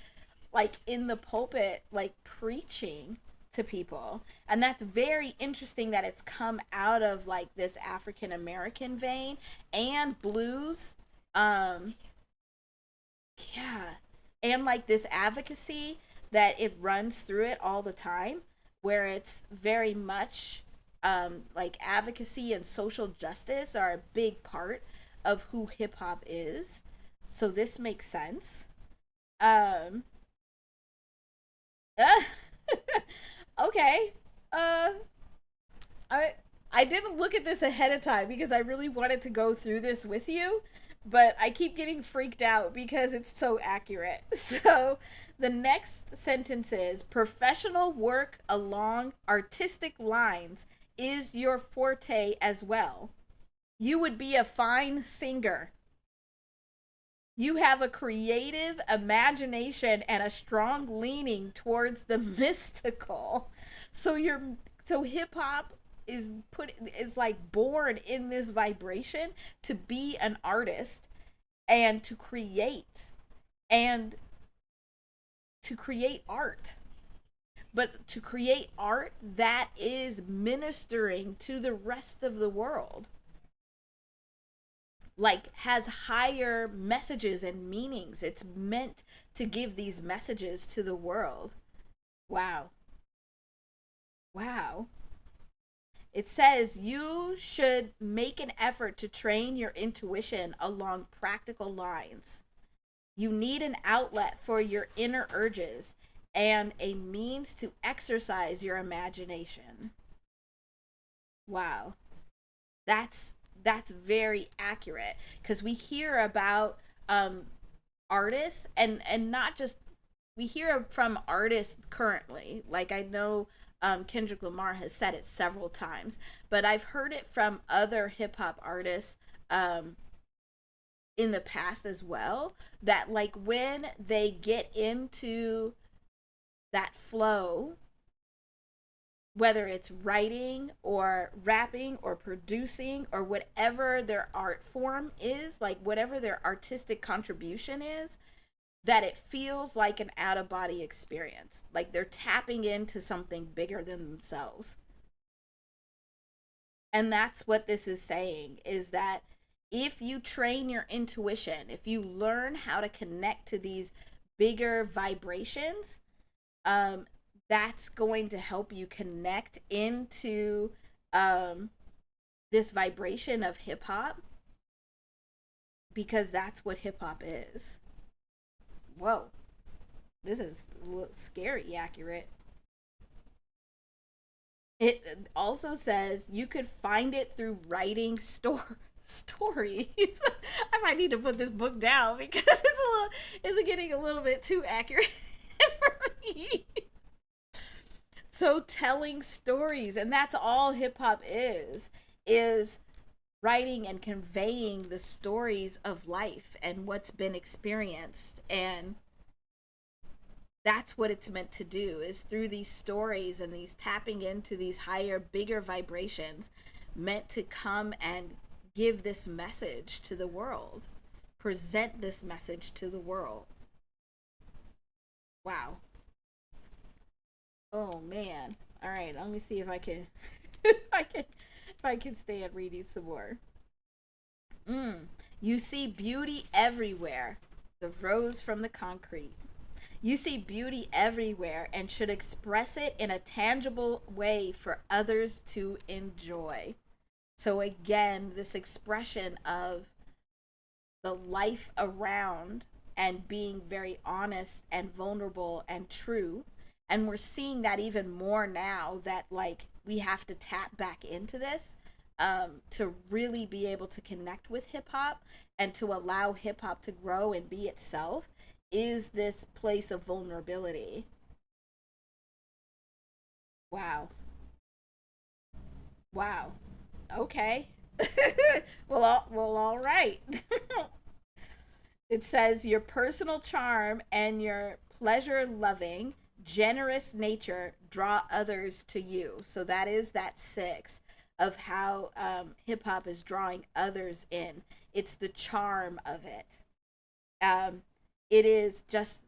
Speaker 1: like in the pulpit, like preaching to people. And that's very interesting that it's come out of like this African American vein and blues. Um yeah. And like this advocacy that it runs through it all the time where it's very much like advocacy and social justice are a big part of who hip hop is. So this makes sense. Um okay. Uh I I didn't look at this ahead of time because I really wanted to go through this with you, but I keep getting freaked out because it's so accurate. So the next sentence is professional work along artistic lines is your forte as well. You would be a fine singer. You have a creative imagination and a strong leaning towards the mystical. So you're so hip hop is like born in this vibration to be an artist and and to create art, but to create art that is ministering to the rest of the world, like has higher messages and meanings. It's meant to give these messages to the world. Wow. Wow. It says you should make an effort to train your intuition along practical lines. You need an outlet for your inner urges and a means to exercise your imagination. Wow. That's very accurate because we hear about artists and not just we hear from artists currently. Like I know Kendrick Lamar has said it several times, but I've heard it from other hip hop artists in the past as well. That like when they get into that flow, whether it's writing or rapping or producing or whatever their art form is, like whatever their artistic contribution is, that it feels like an out of body experience. Like they're tapping into something bigger than themselves. And that's what this is saying is that if you train your intuition, if you learn how to connect to these bigger vibrations, um, that's going to help you connect into um, this vibration of hip hop because that's what hip hop is. Whoa, this is scary accurate. It also says you could find it through writing stories. I might need to put this book down because it's getting a little bit too accurate for me. So telling stories, and that's all hip hop is writing and conveying the stories of life and what's been experienced. And That's what it's meant to do, is through these stories and these tapping into these higher, bigger vibrations, meant to come and give this message to the world, present this message to the world. Wow. Oh man. All right, let me see if I can if I can stay at reading some more. You see beauty everywhere. The rose from the concrete. You see beauty everywhere and should express it in a tangible way for others to enjoy. So, again, this expression of the life around and being very honest and vulnerable and true. And we're seeing that even more now that, like, we have to tap back into this to really be able to connect with hip hop and to allow hip hop to grow and be itself, is this place of vulnerability. Wow. Wow. Okay. Well, all right. It says your personal charm and your pleasure loving, generous nature draw others to you. So that is that six of how hip hop is drawing others in. It's the charm of it. Um, it is just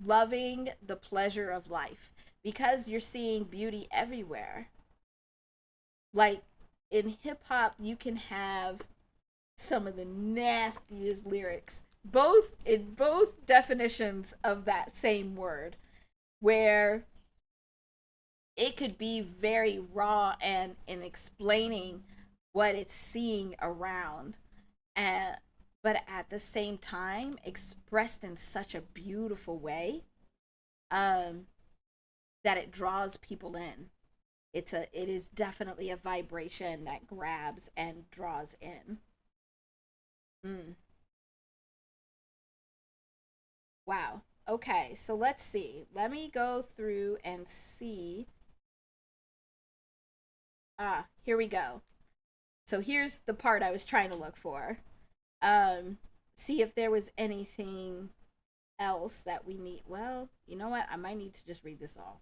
Speaker 1: loving the pleasure of life because you're seeing beauty everywhere. Like in hip hop, you can have some of the nastiest lyrics, both in both definitions of that same word, where it could be very raw and in explaining what it's seeing around, and but at the same time expressed in such a beautiful way, um, that it draws people in. It is definitely a vibration that grabs and draws in. Mm. Wow. Okay, so let's see. Let me go through and see. Here we go. So here's the part I was trying to look for. Um, See if there was anything else that we need. Well, you know what? I might need to just read this all.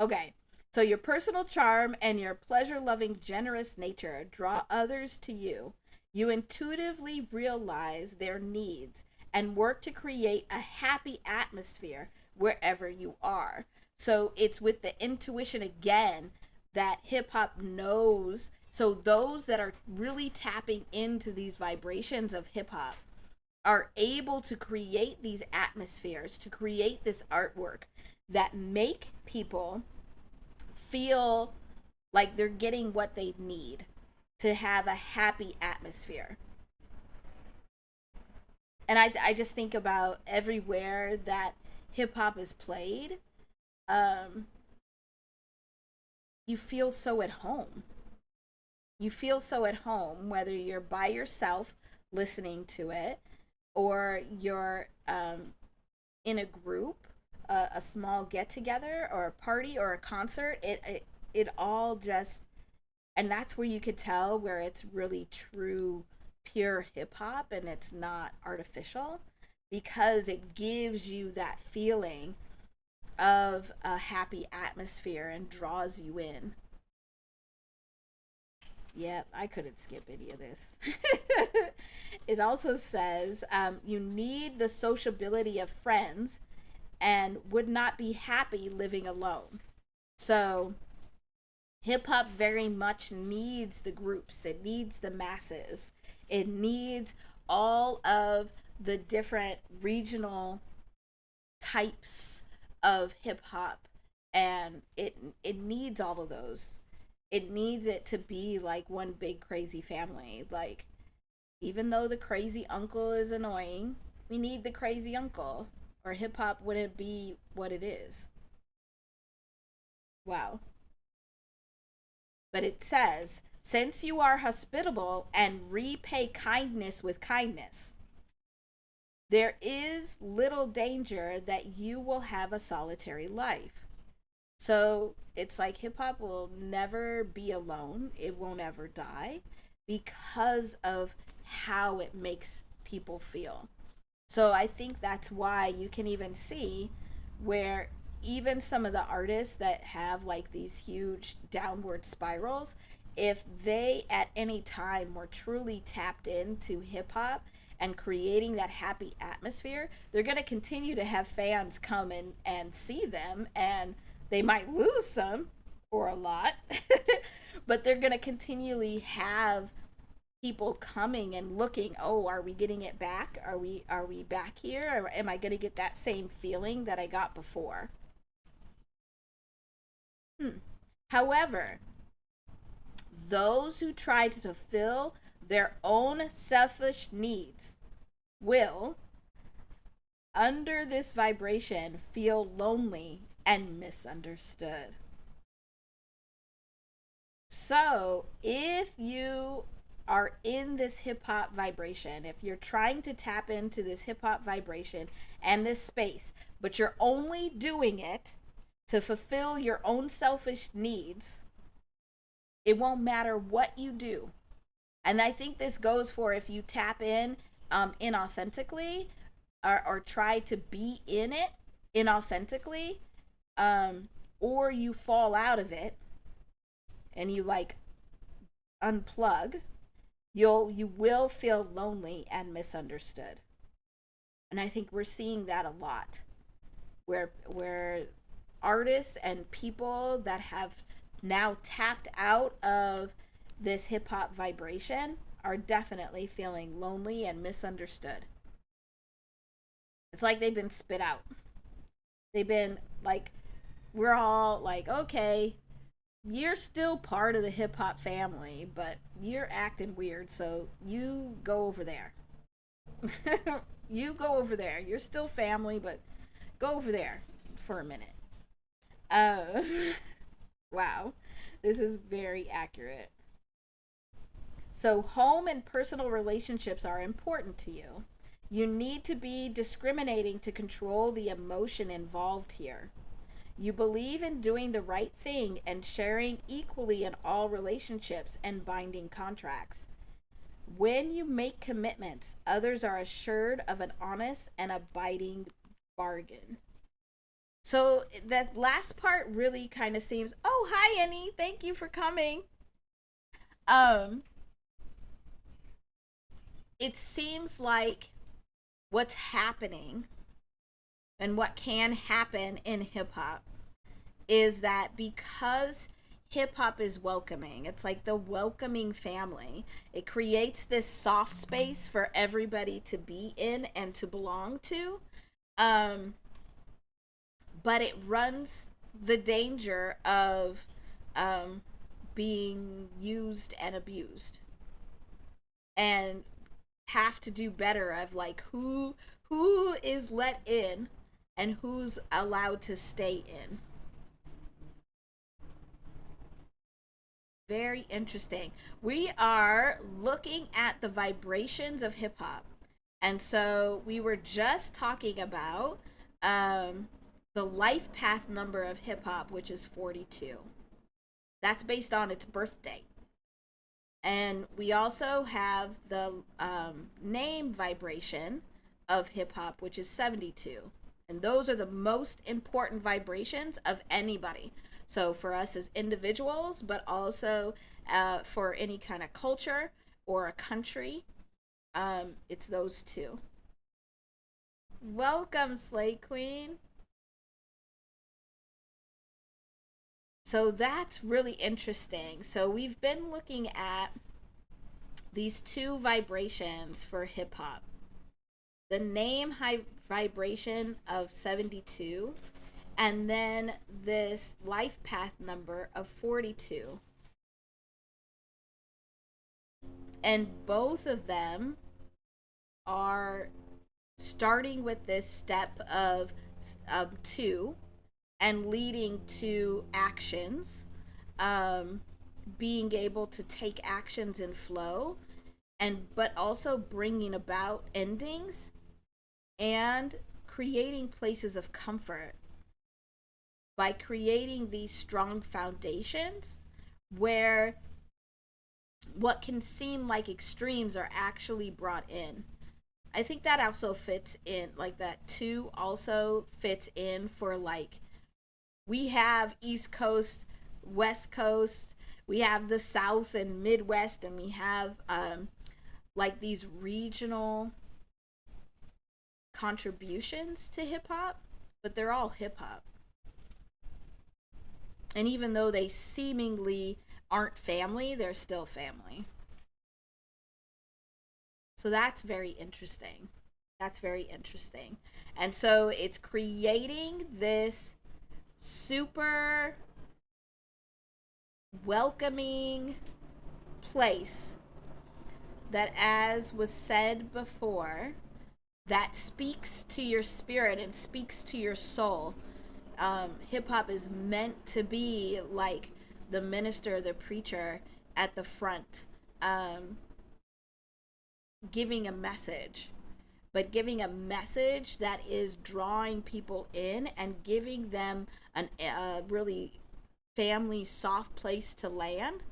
Speaker 1: Okay. So your personal charm and your pleasure loving, generous nature draw others to you. You intuitively realize their needs and work to create a happy atmosphere wherever you are. So it's with the intuition again that hip hop knows. So those that are really tapping into these vibrations of hip hop are able to create these atmospheres, to create this artwork that make people feel like they're getting what they need to have a happy atmosphere. And I just think about everywhere that hip hop is played, um, you feel so at home. You feel so at home, whether you're by yourself listening to it or you're in a group, a small get together or a party or a concert. It all just, and that's where you could tell where it's really true, pure hip hop and it's not artificial, because it gives you that feeling of a happy atmosphere and draws you in. Yep, I couldn't skip any of this. It also says you need the sociability of friends and would not be happy living alone. So, hip hop very much needs the groups, it needs the masses, it needs all of the different regional types of hip hop, and it needs all of those. It needs it to be like one big crazy family. Like, even though the crazy uncle is annoying, we need the crazy uncle, or hip hop wouldn't be what it is. Wow. But it says, since you are hospitable and repay kindness with kindness, there is little danger that you will have a solitary life. So it's like hip hop will never be alone, it won't ever die because of how it makes people feel. So I think that's why you can even see where even some of the artists that have like these huge downward spirals, if they at any time were truly tapped into hip hop and creating that happy atmosphere, they're going to continue to have fans come and see them, and they might lose some or a lot, but they're going to continually have people coming and looking. Oh, are we getting it back? Are we back here? Or am I going to get that same feeling that I got before? However, those who try to fulfill their own selfish needs will, under this vibration, feel lonely and misunderstood. So, if you are in this hip hop vibration, if you're trying to tap into this hip hop vibration and this space, but you're only doing it to fulfill your own selfish needs, it won't matter what you do. And I think this goes for if you tap in inauthentically, or try to be in it inauthentically, or you fall out of it and you like unplug, you will feel lonely and misunderstood. And I think we're seeing that a lot, where artists and people that have now tapped out of this hip hop vibration are definitely feeling lonely and misunderstood. It's like they've been spit out. They've been like, we're all like, okay, you're still part of the hip hop family, but you're acting weird, so you go over there. You go over there. You're still family, but go over there for a minute. Uh, wow, this is very accurate. So, home and personal relationships are important to you. You need to be discriminating to control the emotion involved here. You believe in doing the right thing and sharing equally in all relationships and binding contracts. When you make commitments, others are assured of an honest and abiding bargain. So that last part really kind of seems, oh, hi, Annie. Thank you for coming. Um, it seems like what's happening and what can happen in hip hop is that because hip hop is welcoming, it's like the welcoming family. It creates this soft space for everybody to be in and to belong to. Um, but it runs the danger of being used and abused, and have to do better of like who is let in and who's allowed to stay in. Very interesting. We are looking at the vibrations of hip hop. And so we were just talking about um, the life path number of hip hop, which is 42. That's based on its birth date. And we also have the name vibration of hip hop, which is 72. And those are the most important vibrations of anybody. So for us as individuals, but also for any kind of culture or a country, it's those two. Welcome, Slay Queen. So that's really interesting. So we've been looking at these two vibrations for hip hop. The name high vibration of 72, and then this life path number of 42. And both of them are starting with this step of 2 and leading to actions, being able to take actions in flow, and but also bringing about endings and creating places of comfort by creating these strong foundations where what can seem like extremes are actually brought in. I think that also fits in, like that too also fits in for like We have East Coast, West Coast, we have the South and Midwest, and we have like these regional contributions to hip hop, but they're all hip hop. And even though they seemingly aren't family, they're still family. So that's very interesting. That's very interesting. And so it's creating this super welcoming place that, as was said before, that speaks to your spirit and speaks to your soul. Hip hop is meant to be like the minister, the preacher at the front, um, giving a message, but giving a message that is drawing people in and giving them a really family soft place to land.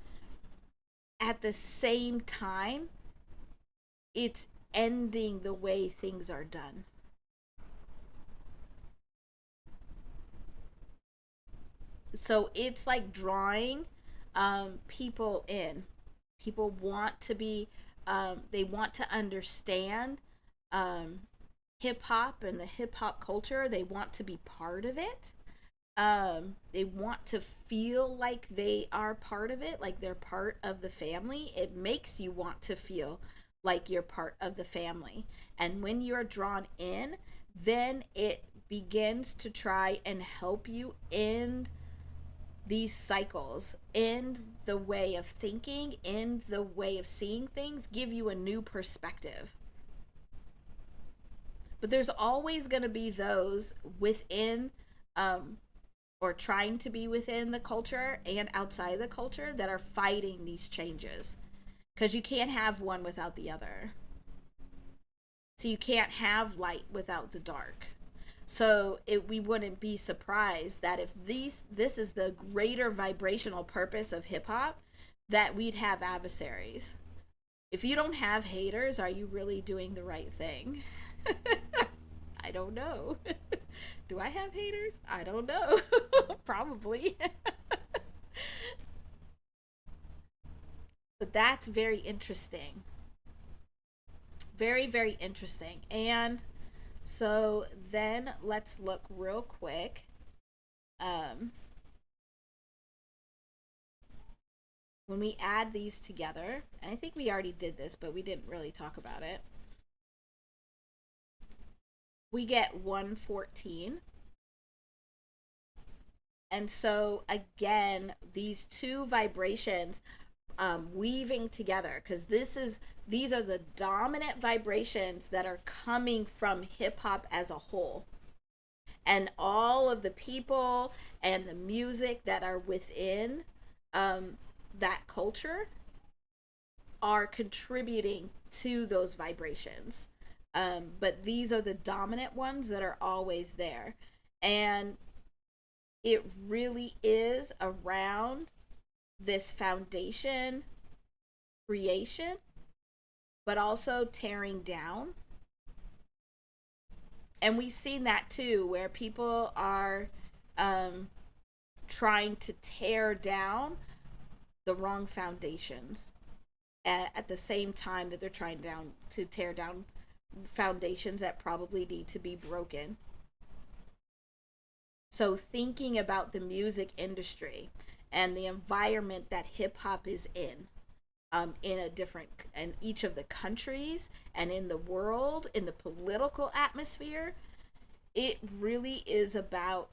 Speaker 1: At the same time, it's ending the way things are done. So it's like drawing people in. People want to be, they want to understand um, hip hop and the hip hop culture. They want to be part of it. They want to feel like they are part of it, like they're part of the family. It makes you want to feel like you're part of the family. And when you're drawn in, then it begins to try and help you end these cycles, end the way of thinking, end the way of seeing things, give you a new perspective. But there's always going to be those within um, or trying to be within the culture and outside the culture that are fighting these changes, because you can't have one without the other. So you can't have light without the dark. So we wouldn't be surprised that if this is the greater vibrational purpose of hip hop, that we'd have adversaries. If you don't have haters, are you really doing the right thing? I don't know. Do I have haters? I don't know. Probably. But that's very interesting. Very, very interesting. And so then let's look real quick. Um, when we add these together, and I think we already did this, but we didn't really talk about it, we get 114. And so again, these two vibrations weaving together, because these are the dominant vibrations that are coming from hip hop as a whole, and all of the people and the music that are within that culture are contributing to those vibrations. But these are the dominant ones that are always there. And it really is around this foundation creation, but also tearing down. And we've seen that too, where people are trying to tear down the wrong foundations at the same time that they're trying to tear down foundations that probably need to be broken. So thinking about the music industry and the environment that hip hop is in a different, in each of the countries and in the world, in the political atmosphere, it really is about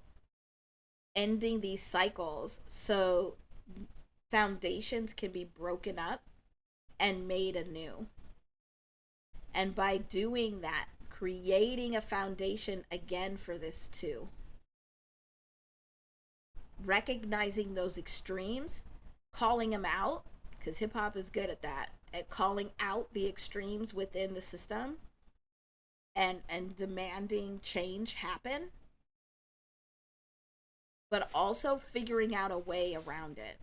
Speaker 1: ending these cycles so foundations can be broken up and made anew. And by doing that, creating a foundation again for this too. Recognizing those extremes, calling them out, because hip hop is good at that, at calling out the extremes within the system and demanding change happen, but also figuring out a way around it.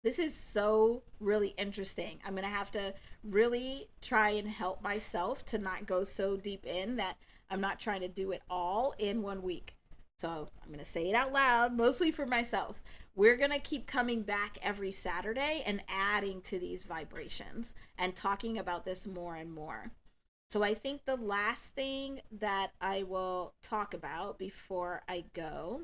Speaker 1: This is so really interesting. I'm going to have to really try and help myself to not go so deep in that I'm not trying to do it all in 1 week. So I'm going to say it out loud, mostly for myself. We're going to keep coming back every Saturday and adding to these vibrations and talking about this more and more. So I think the last thing that I will talk about before I go.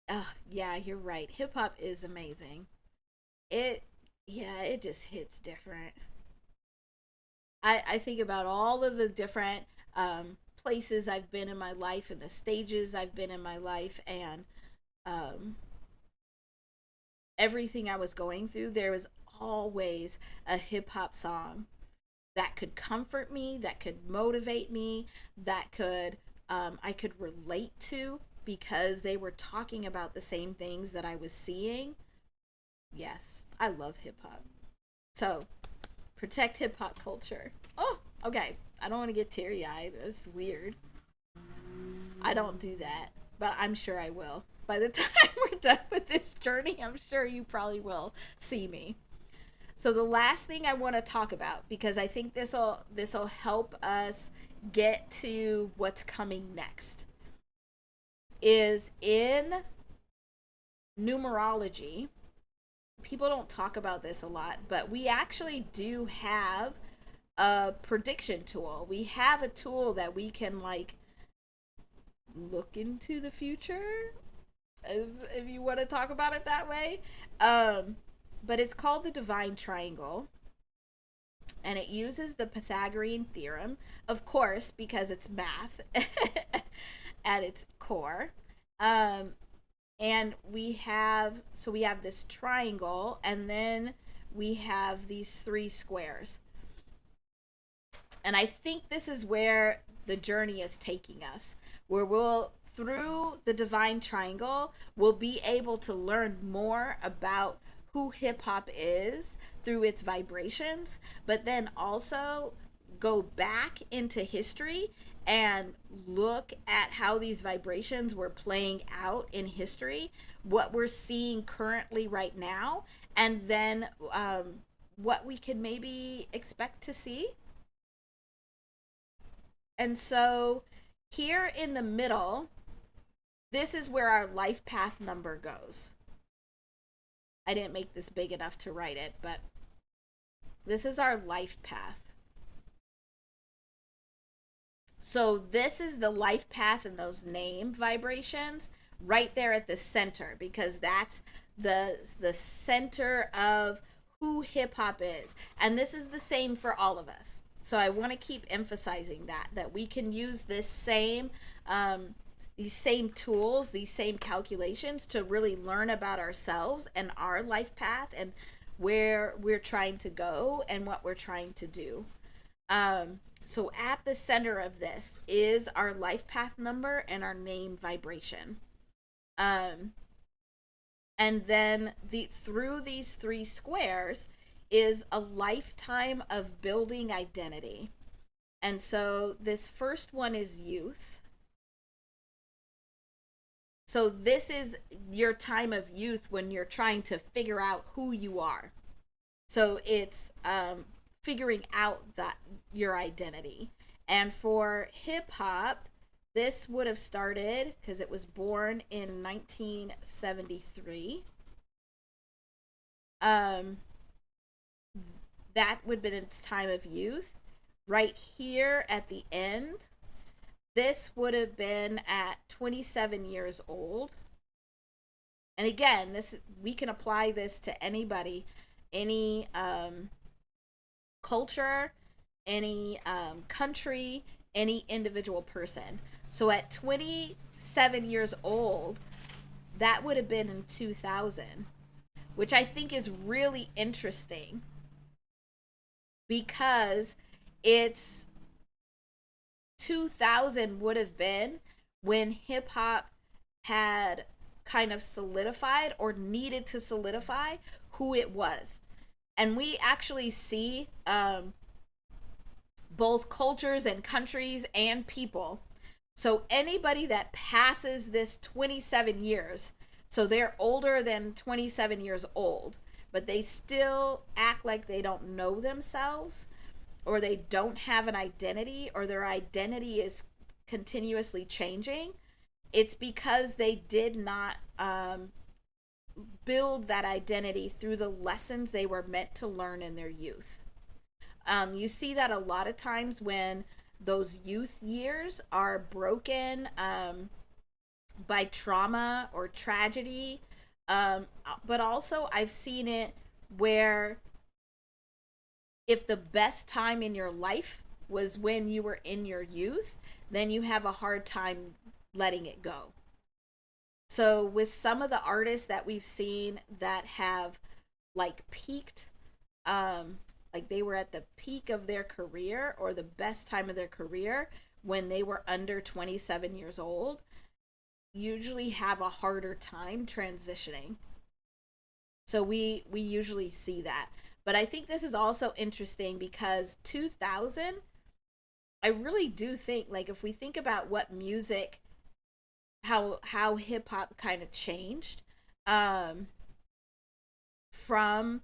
Speaker 1: Oh, yeah, you're right. Hip hop is amazing. It, yeah, it just hits different. I think about all of the different places I've been in my life and the stages I've been in my life, and um, everything I was going through. There was always a hip hop song that could comfort me, that could motivate me, that could I could relate to because they were talking about the same things that I was seeing. Yes, I love hip hop. So protect hip hop culture. Oh, okay. I don't want to get teary eyed. That's weird. I don't do that, but I'm sure I will. By the time we're done with this journey, I'm sure you probably will see me. So the last thing I want to talk about, because I think this will help us get to what's coming next, is in numerology. People don't talk about this a lot, but we actually do have a prediction tool. We have a tool that we can like look into the future, if you want to talk about it that way. But it's called the Divine Triangle, and it uses the Pythagorean theorem, of course, because it's math at its core. Um, and we have this triangle, and then we have these three squares. And I think this is where the journey is taking us, where we'll, through the Divine Triangle, we'll be able to learn more about who hip hop is through its vibrations, but then also go back into history and look at how these vibrations were playing out in history, what we're seeing currently right now, and then what we could maybe expect to see. And so here in the middle, this is where our life path number goes. I didn't make this big enough to write it, but this is our life path. So this is the life path and those name vibrations right there at the center, because that's the center of who hip hop is. And this is the same for all of us. So I want to keep emphasizing that we can use this same these same tools, these same calculations to really learn about ourselves and our life path and where we're trying to go and what we're trying to do. So at the center of this is our life path number and our name vibration. And then through these three squares is a lifetime of building identity. And so this first one is youth. So this is your time of youth when you're trying to figure out who you are. So it's figuring out that your identity. And for hip hop, this would have started because it was born in 1973. That would have been its time of youth. Right here at the end, this would have been at 27 years old. And again, this we can apply this to anybody, any culture, any country, any individual person. So at 27 years old, that would have been in 2000, which I think is really interesting because it's 2000 would have been when hip hop had kind of solidified or needed to solidify who it was. And we actually see both cultures and countries and people. So anybody that passes this 27 years, so they're older than 27 years old, but they still act like they don't know themselves, or they don't have an identity, or their identity is continuously changing, it's because they did not build that identity through the lessons they were meant to learn in their youth. You see that a lot of times when those youth years are broken by trauma or tragedy. But also, I've seen it where if the best time in your life was when you were in your youth, then you have a hard time letting it go. So, with some of the artists that we've seen that have like peaked, like they were at the peak of their career or the best time of their career when they were under 27 years old, usually have a harder time transitioning. So we usually see that. But I think this is also interesting because 2000, I really do think, like, if we think about what music, how hip hop kind of changed um from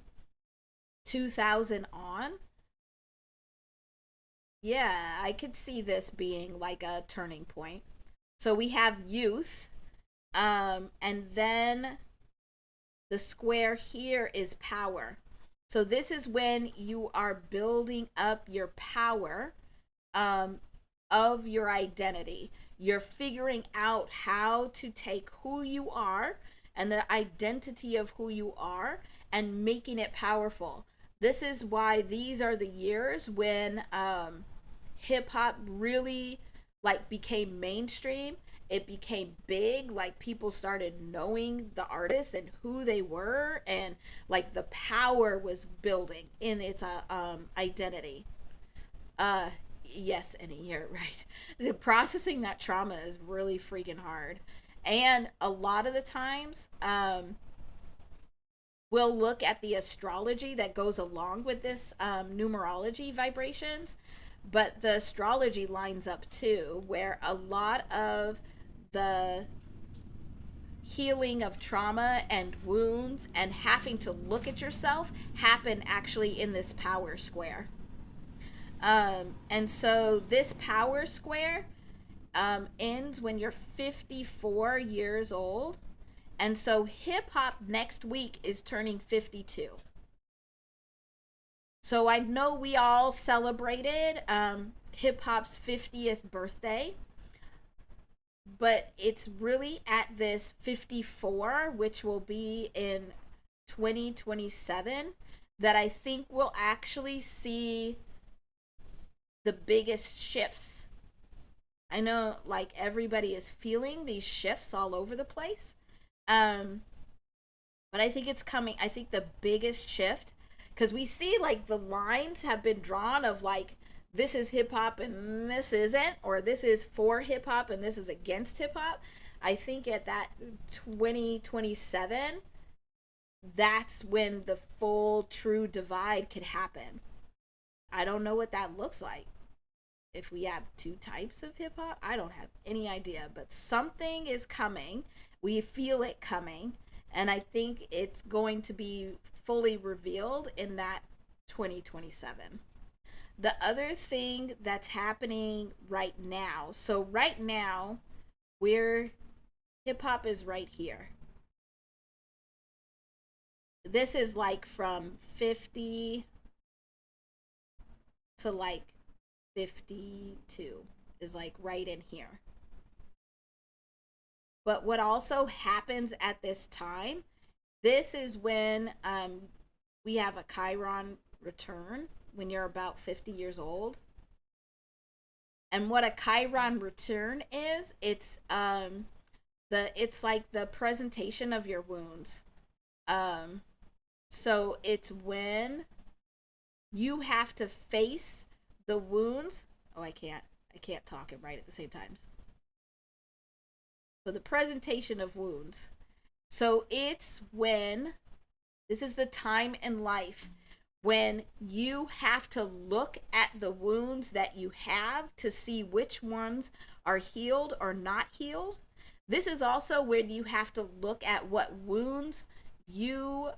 Speaker 1: 2000 on, yeah, I could see this being like a turning point. So we have youth, and then the square here is power. So this is when you are building up your power um, of your identity. You're figuring out how to take who you are and the identity of who you are and making it powerful. This is why these are the years when hip hop really like became mainstream. It became big, like people started knowing the artists and who they were, and like the power was building in its identity. uh yes, in a year, right? The processing that trauma is really freaking hard. And a lot of the times we'll look at the astrology that goes along with this numerology vibrations, but the astrology lines up too, where a lot of the healing of trauma and wounds and having to look at yourself happen actually in this power square. And so this power square ends when you're 54 years old. And so hip hop next week is turning 52. So I know we all celebrated hip hop's 50th birthday, but it's really at this 54, which will be in 2027, that I think we'll actually see the biggest shifts. I know like everybody is feeling these shifts all over the place. Um, but I think it's coming. I think the biggest shift, because we see like the lines have been drawn of like this is hip hop and this isn't, or this is for hip hop and this is against hip hop. I think at that 2027, that's when the full true divide could happen. I don't know what that looks like. If we have two types of hip hop, I don't have any idea, but something is coming. We feel it coming, and I think it's going to be fully revealed in that 2027. The other thing that's happening right now, so right now, we're hip hop is right here. This is like from 50 to like 52 is like right in here. But what also happens at this time, this is when we have a Chiron return when you're about 50 years old. And what a Chiron return is, it's like the presentation of your wounds. Um so it's when you have to face the wounds. Oh, I can't talk and write at the same time. So the presentation of wounds. So it's when this is the time in life when you have to look at the wounds that you have to see which ones are healed or not healed. This is also when you have to look at what wounds you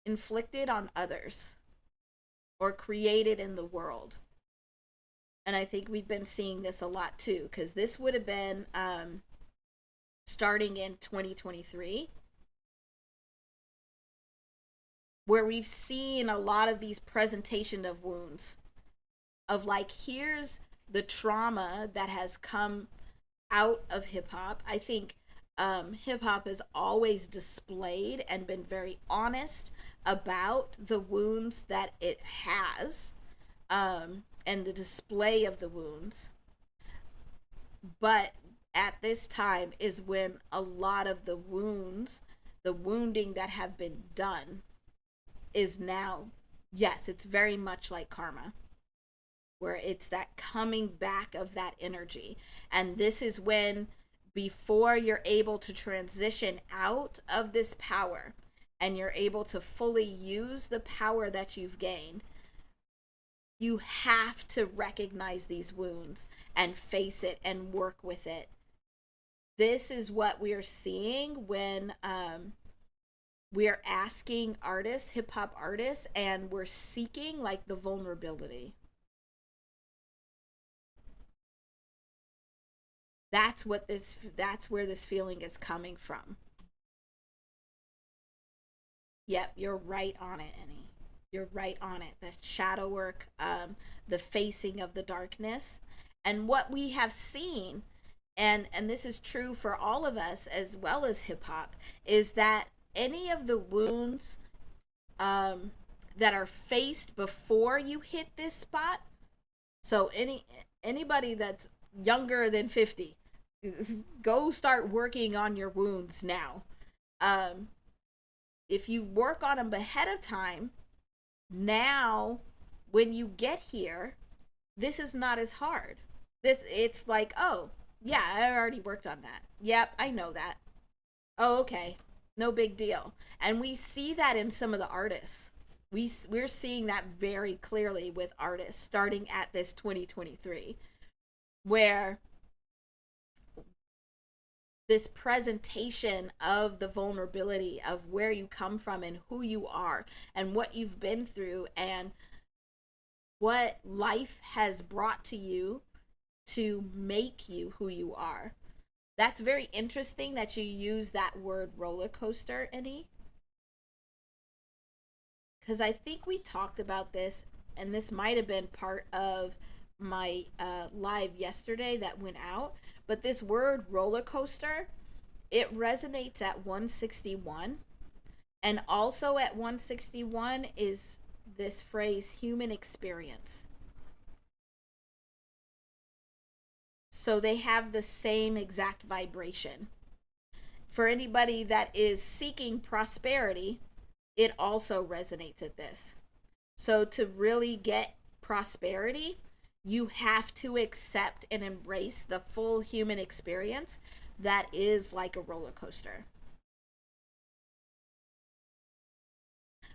Speaker 1: inflicted on others. or created in the world. And I think we've been seeing this a lot too, because this would have been starting in 2023, where we've seen a lot of these presentation of wounds, of like, here's the trauma that has come out of hip hop. I think hip hop has always displayed and been very honest about the wounds that it has, and the display of the wounds. But at this time is when a lot of the wounds, the wounding that have been done, is now, yes, it's very much like karma, where it's that coming back of that energy. And this is when, before you're able to transition out of this power and you're able to fully use the power that you've gained, you have to recognize these wounds and face it and work with it. This is what we are seeing when we are asking artists, hip hop artists, and we're seeking like the vulnerability. That's where this feeling is coming from. Yep, you're right on it, Annie. You're right on it. The shadow work, the facing of the darkness. And what we have seen, and this is true for all of us as well as hip hop, is that any of the wounds that are faced before you hit this spot, so anybody that's younger than 50, go start working on your wounds now. If you work on them ahead of time, now when you get here, this is not as hard. It's like, oh yeah, I already worked on that. Yep, I know that. Oh, okay, no big deal. And we see that in some of the artists. We're seeing that very clearly with artists starting at this 2023, where this presentation of the vulnerability of where you come from and who you are and what you've been through and what life has brought to you to make you who you are. That's very interesting that you use that word roller coaster, Annie, because I think we talked about this, and this might have been part of my live yesterday that went out. But this word roller coaster, it resonates at 161. And also at 161 is this phrase, human experience. So they have the same exact vibration. For anybody that is seeking prosperity, it also resonates at this. So to really get prosperity, you have to accept and embrace the full human experience that is like a roller coaster.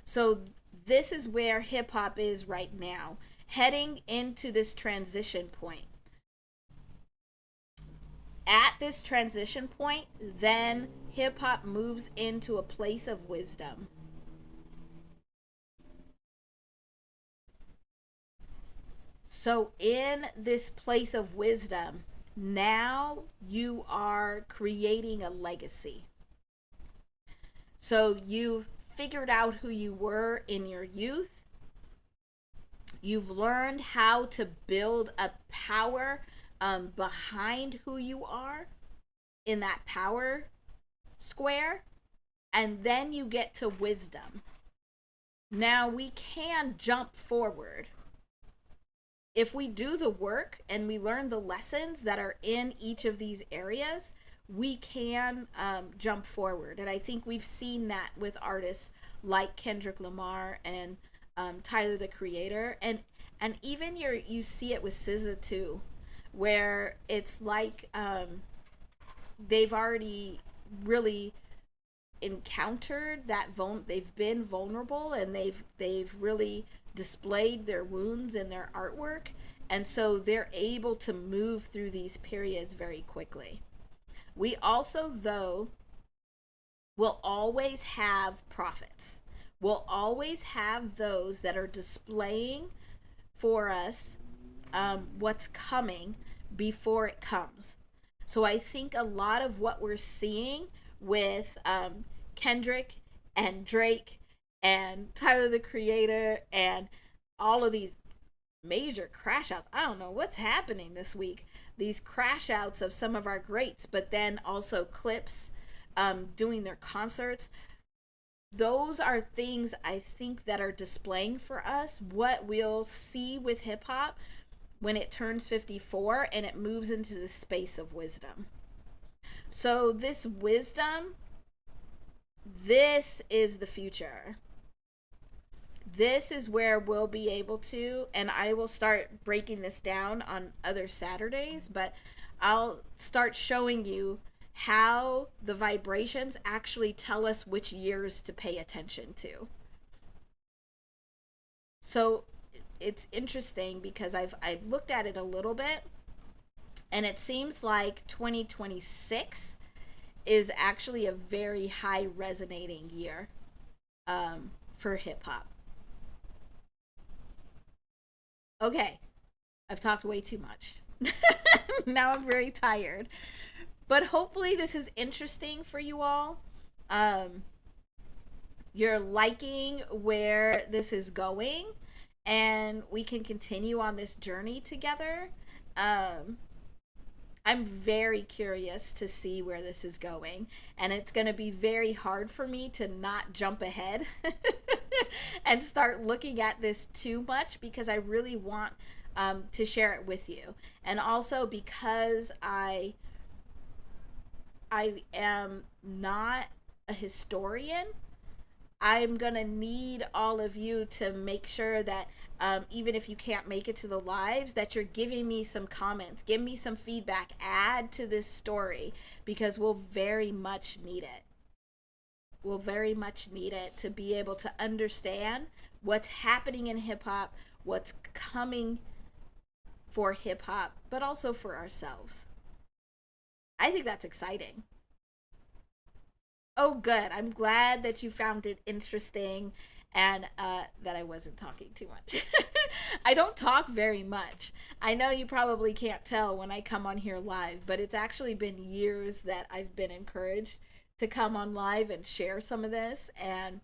Speaker 1: So this is where hip hop is right now, heading into this transition point. At this transition point, then hip hop moves into a place of wisdom. So in this place of wisdom, now you are creating a legacy. So you've figured out who you were in your youth. You've learned how to build a power behind who you are in that power square. And then you get to wisdom. Now we can jump forward. If we do the work and we learn the lessons that are in each of these areas, we can jump forward. And I think we've seen that with artists like Kendrick Lamar and Tyler the Creator, and even you see it with SZA too, where it's like they've already really encountered that they've been vulnerable, and they've really displayed their wounds in their artwork, and so they're able to move through these periods very quickly. We also, though, will always have prophets. We'll always have those that are displaying for us what's coming before it comes. So I think a lot of what we're seeing with Kendrick and Drake and Tyler the Creator and all of these major crash outs. I don't know what's happening this week. These crash outs of some of our greats, but then also clips doing their concerts. Those are things I think that are displaying for us what we'll see with hip hop when it turns 54 and it moves into the space of wisdom. So, this wisdom, this is the future. This is where we'll be able to, and I will start breaking this down on other Saturdays, but I'll start showing you how the vibrations actually tell us which years to pay attention to. So it's interesting because I've looked at it a little bit, and it seems like 2026 is actually a very high resonating year for hip hop. Okay, I've talked way too much. Now I'm very tired. But hopefully, this is interesting for you all. Um, you're liking where this is going, and we can continue on this journey together. Um, I'm very curious to see where this is going, and it's going to be very hard for me to not jump ahead and start looking at this too much because I really want to share it with you. And also because I am not a historian, I'm going to need all of you to make sure that even if you can't make it to the lives, that you're giving me some comments, give me some feedback, add to this story because we'll very much need it. We'll very much need it to be able to understand what's happening in hip hop, what's coming for hip hop, but also for ourselves. I think that's exciting. Oh, good. I'm glad that you found it interesting and that I wasn't talking too much. I don't talk very much. I know you probably can't tell when I come on here live, but it's actually been years that I've been encouraged to come on live and share some of this. And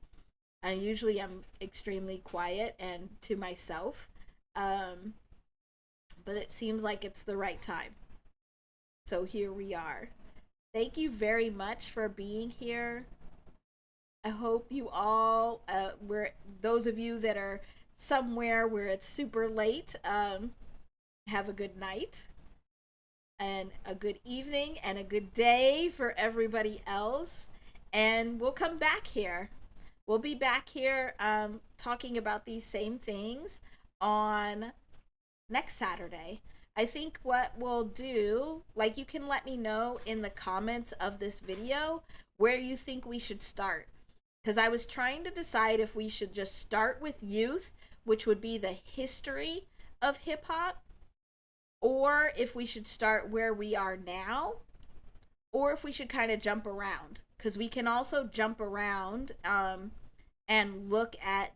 Speaker 1: I usually am extremely quiet and to myself. Um, but it seems like it's the right time. So here we are. Thank you very much for being here. I hope you all, where those of you that are somewhere where it's super late, have a good night and a good evening and a good day for everybody else. And we'll come back here. We'll be back here talking about these same things on next Saturday. I think what we'll do, like you can let me know in the comments of this video where you think we should start. Because I was trying to decide if we should just start with youth, which would be the history of hip hop, or if we should start where we are now, or if we should kind of jump around. Because we can also jump around and look at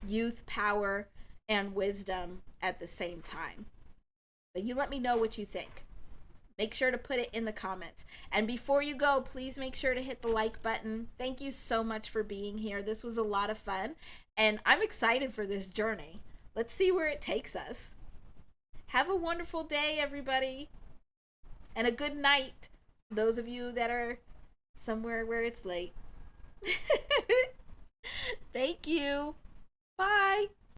Speaker 1: youth, power, and wisdom at the same time. But you let me know what you think. Make sure to put it in the comments. And before you go, please make sure to hit the like button. Thank you so much for being here. This was a lot of fun. And I'm excited for this journey. Let's see where it takes us. Have a wonderful day, everybody. And a good night. Those of you that are somewhere where it's late. Thank you. Bye.